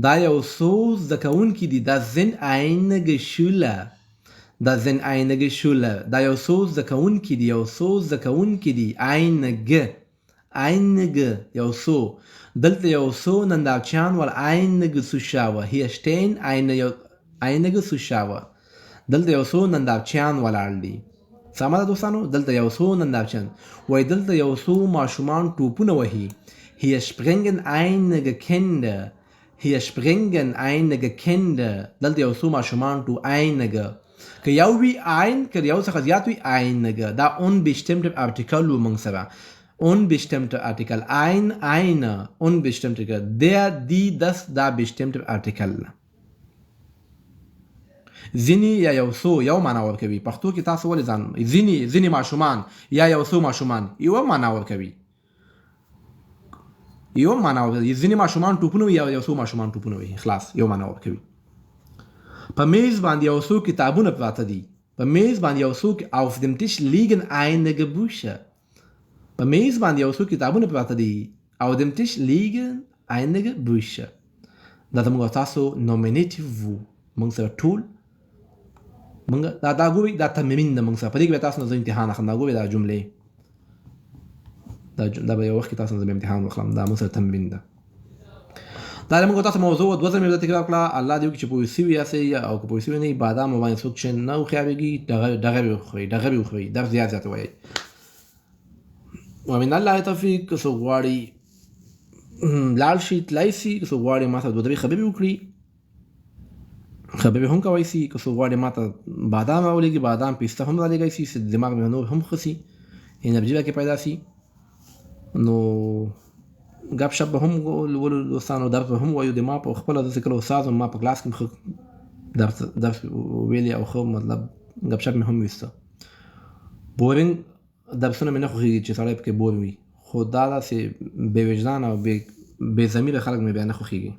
دا یو څو زده کوونکي دي دا sind einige Schüler دا sind einige Schüler دا یو څو زده کوونکي دي einige یو څو دلته یو څو نندارچیان ول einige Zuschauer hier stehen einige Zuschauer دلته یو څو نندارچیان ولاړ دي سمه ده دوستانو دلته یو څو نندارچیان وای دلته یو څو ماشومان ټوپونه وهي hier springen einige Kinder دلته یو څو ماشومان einige که یو وی که یو څخه زیات وي einige دا unbestimmte Artikel موږ سره unbestimmte Artikel einer unbestimmte der die das da bestimmte Artikel ځینې یا یو څو یو معنا ورکوي پښتو کې تاسو ولې ځان ځینې ماشومان یا یو څو ماشومان یو معنا ورکوي ځینې ماشومان ټوپونه یا یو څو ماشومان ټوپونه وي خلاص یو معنا ورکوي په میز باندې یو څو کتابونه پراته دي په میز باندې یو څو auf dem Tisch liegen einige Bücher په میز باندې یو څو کتابونه پراته دي auf dem Tisch liegen einige Bücher دا زموږ تاسو nominative وو موږ سره ټول موږ دا ګورئ دا تمرین ده موږ سره په دې کې به تاسو نه زه امتحان اخلم دا ګورئ دا جملې دا به یو وخت کې تاسو نه زه امتحان واخلم دا موږ سره تمرین ده دا موږ تاسو موضوع دوه ځله مې تکرار کړه الله دې وکړي چې پوه شوي یاستئ او که پوه شوي نه یئ بادام باندې څوک چې نه وخیارېږي دغه به وخورئ درس زیات ووایئ ومن الله توفیق که څوک غواړي لاړ شي تللی شي که څوک غواړي ما سره دوه درې خبرې وکړي خبرې هم کولی شي که څوک غواړي ما ته بادام راولېږي بادام پیسته هم رالېږی شي چې دماغ مې نور هم ښه شي انرژي راکې پیدا شي نو ګپ شپ به هم ولو دوستانو درس به هم وایو د ما په خپله داسې کله استاد ما په کلاس کې ښه درس ویلی او ښه مطلب ګپ شپ مې هم ویسته بورینګ درسونه مې نه خوښېږي چې سړی پکې بور وي خو دا داسې بې وجدانه او بې ضمیره خلک مې بیا نه خوښېږي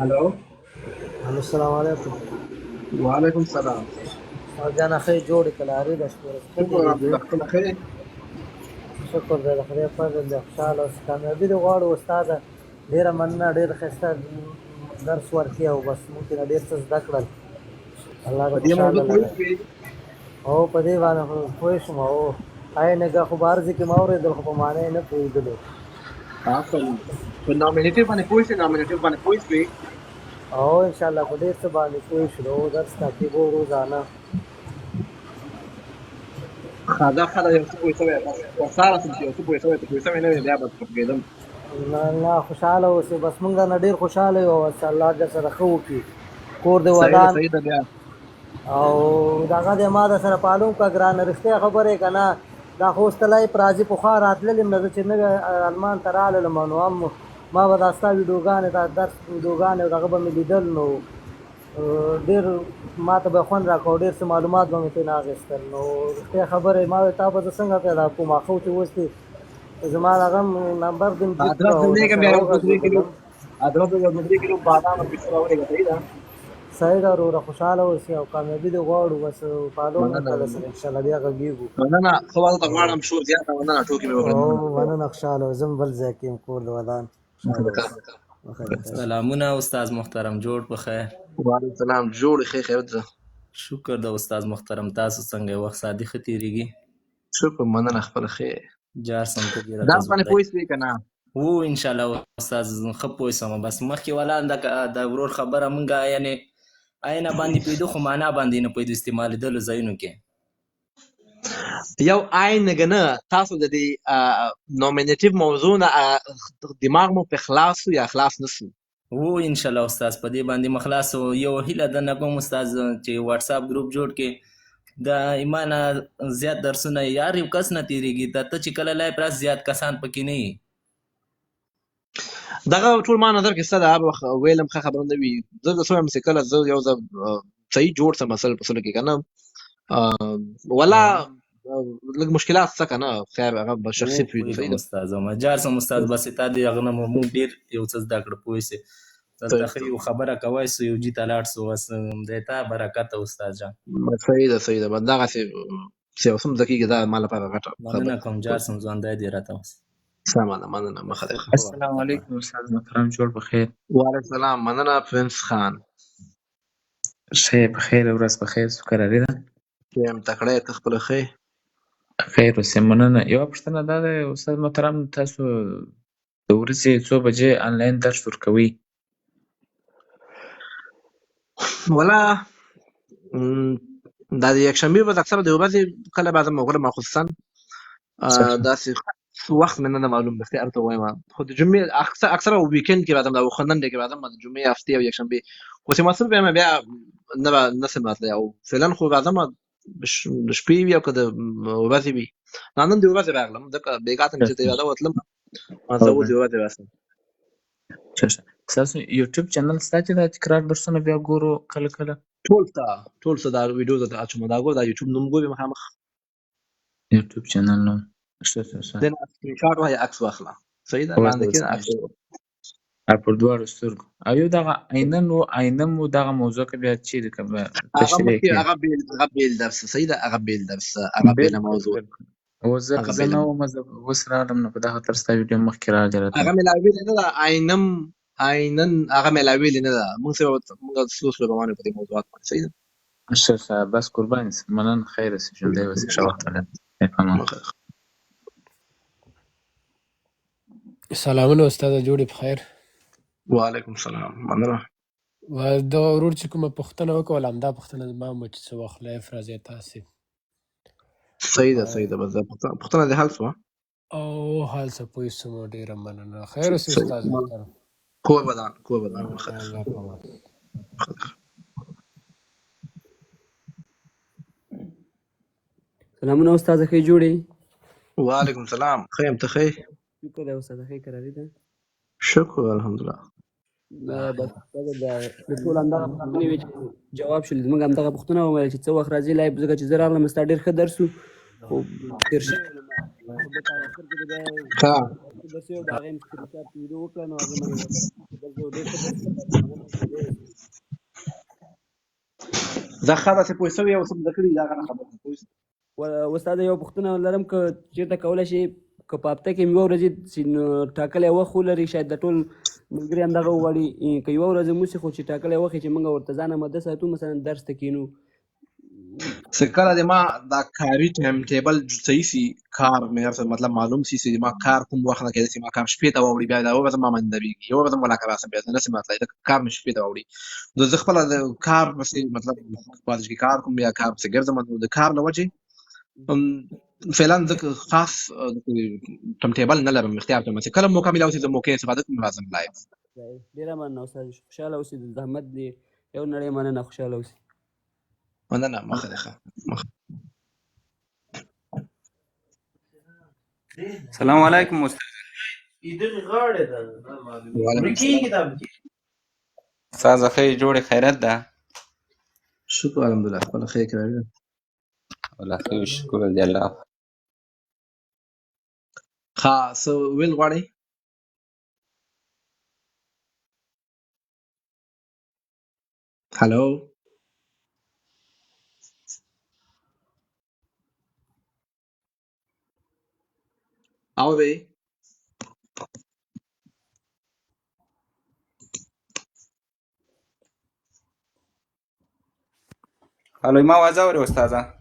हेलो السلام علیکم وعلیکم السلام جانا خیر جوړ کلاري د شپږ شکر دې خدای په دې خوشاله او کامیابی د غواړو استاد ډیر مننه ډیر خسته درس ورکړي او بس ممکن ډیر څه زده کړل الله دې خوشاله او په دې باندې خو شم او نه غو بارځي کې ماورې د خو په معنی نه پوهیدلو تاسو په نامینیټیو باندې پوښتنه او ان شاء الله په دې څه باندې کوی شروع درس تاکي وو روزانه خدا یو څه کوی او ساره چې یو څه کوی نه بیا به پکېدم نه خوشاله اوسې بس مونږ نه ډیر خوشاله یو او الله دې سره خو کی کور دې ودان او داګه دې ما د سره پالو کا ګران رښتیا خبره کنا دا خوستلای پراځي په خار راتلل نه چې نه المان تراله لمنو ما به دا ستا ویډیوګانې دا درس ویډیوګانې دغه به مې لیدل نو ډېر ما ته به خوند راکړو ډېر څه معلومات به مې ترې نه اخیستل نو رښتیا خبرې ما ویل تا به زه څنګه پیدا کوم اخو چې اوس دې زما دغه نمبر دې صحیح ده وروره خوشحاله اوسې او کامیابي دې غواړو بس فالو وکړه سره انشاءالله بیا غږېږو مننه ښه ورته غواړم شور زیاته مننه ټوکې مې وکړې مننه خوشحاله زم بل ځای کې یم کور د ودان سلامونه استاد محترم جوړ په خیر وعلیکم السلام جوړ خیر ده شکر د استاد محترم تاسو څنګه وخت سادي ختیریږي شکر مننه خپل خیر جار سم ته دا باندې پوښتنه کنه وو ان شاء الله استاد خپوي سم بس مخکې ولا د ورور خبره مونږه یعنی آینه باندې پیدو خو معنا باندې نه پیدو استعمال دلو زینو کې یو einige نه تاسو د دې نومینیټیو موضوع نه دماغ مو په خلاص یا خلاص نشو وو ان شاء الله استاد په دې باندې مخلاص یو هیله د نګم استاد چې واتس اپ ګروپ جوړ کې د ایمان زیات درسونه یار یو کس نه تیریږي ته چې کله لای پر زیات کسان پکې نه دغه ټول ما نظر کې ستاسو هغه ویلم خبر نه وي زه د سوم سکل زه یو صحیح جوړ سم مسل په سره کې کنه ولا لږ مشکلات څه کنه خیر هغه به شخصي پیډ استاد ما جار سم استاد بس تا دې هغه مو ډیر یو څه زده کړ پوي سي دلته ښه یو خبره کوی سو یو جي ته لاړ سو بس دی ته برکت استاد جان. صحیح ده دغسې چې اوس هم زده کېږي دا ما لپاره غټه مننه کوم جار سم ژوندی دې راته اوس. سمه ده مننه مخه دې ښه. السلام علیکم استاد محترم جوړ بخیر. وعلیکم السلام مننه پرنس خان. ښه بخیر ورځ بخیر سوکراري ده یم تکړه ته خپله ښې خیر اوسې مننه. یوه پوښتنه دا ده استاد محترم تاسو د ورځې څو بجې انلاین درس ورکوئ؟ ولا دا د یکشنبې ورځ اکثره د ورځې کله به زه وګورم خصوصا داسې وخت مې نه معلوم دی اختیار ته وایم خو د جمعې اکثره ویکند کې راځم دا خندن کې راځم د جمعې هفتې او یکشنبې خو چې مسؤل بیا نه سم راتلی او فعلا خو راځم د شپې وي او که د ورځې وي نن د ورځې راغلم ځکه بېګا ته مې چې د یاده وتلم زه اوس د ورځې راسم. ستاسو یوټیوب چینل شته چې دا تکرار درسونه بیا ګورو کله کله؟ ټول شته دا ویډیو ته اچوم دا ګور دا یوټیوب نوم ګورې مخامخ یوټیوب چینل نوم ښه دې نه سکرین شاټ وایي عکس واخله صحیح ده باندې کښېنه عکس پر دواړو سترګو او یو دغه آینه مو دغه موضوع کې بیا چیرې تشریح کړي؟ هغه بیل درس صحیح ده هغه بیل درس هغه بیله موضوع اوس زه نه وم زه اوس راغلم نو په دغه طرز ستا ویډیو مخکې راغلی راته هغه ملاویلې نه ده آینن هغه ملاویلې نه ده موږ سره موږ سلوس روانو په دې موضوعات باندې صحیح ده ښه بس قربان سي مننه خیر اوسې ژوندی اوسې ښه وخت ولرې. سلامونه استاد جوړې بخیر. وعلیکم السلام مننه. دا ورور چې کومه پوښتنه وکړله همدا پوښتنه زما هم چې څه وخت لایف راځي تاسې صحیح ده بس پوښتنه دې حل شوه او حال څه پوه شوم ډېره مننه خیر اوسې استاد محترم. کور بدان الله پامان. سلامونه استاد ښه جوړې؟ وعلیکم السلام ښه یم ته ښه یې؟ شکر دی استاد ښه کراري ده شکر الحمدلله. بس د ټول همدغه پوښتنې وې چې جواب شول زموږ همدغه پوښتنه وویل چې څه وخت راځي لایف ځکه چې زه راغلم ستا ډېر ښه درس و خو تېر شوی درس یو د هغې مې سکرین شاټ ویډیو وکړه نو هغې باندې ډېر ښه درس زه ښه داسې پوه شوی او څه زده کړي دا هغه خبره پوه شوې. استاد یو پوښتنه لرم که چېرته کولی شي که په هفته کې یوه ورځې ټاکلی وخت ولري شاید د ټول ملګري همدغه وغواړي که یوه ورځ موسي خو چې ټاکلی وخت چې موږ ورته ځان آماده ساتو مثلا درس ته کښېنو چې کله د ما دا کاري ټایم ټیبل صحیح سي کار مې مطلب معلوم سي چې ما کار کوم وخت نه کېدای سي ما کار شپې ته واوړي بیا دا ورځ ما مندویږي یوه ورځ ملاقات راسم بیا نه سي مطلب دا کار مې شپې ته واوړي نو زه خپله د کار پسې مطلب کالج کې کار کوم یا کار پسې ګرځم نو د کار له وجې فعلا زه خاص ټایم ټیبل نه لرم اختیار کوم چې کله موقع ملاو شي زه موقع استفاده کوم راځم لایف. ډېره مننه استاد خوشحاله اوسې د زحمت دې یو نړۍ مننه خوشحاله اوسې مننه مخه دې ښه. السلام علیکم استاد. استاد ښه جوړې خیرت ده؟ شکر الحمدلله خپله ښه یې کراري ده والله ښه شکر دی الله. ښه څه ویل غواړئ؟ هلو اورئ؟ الو ما आवाज اوري استاده؟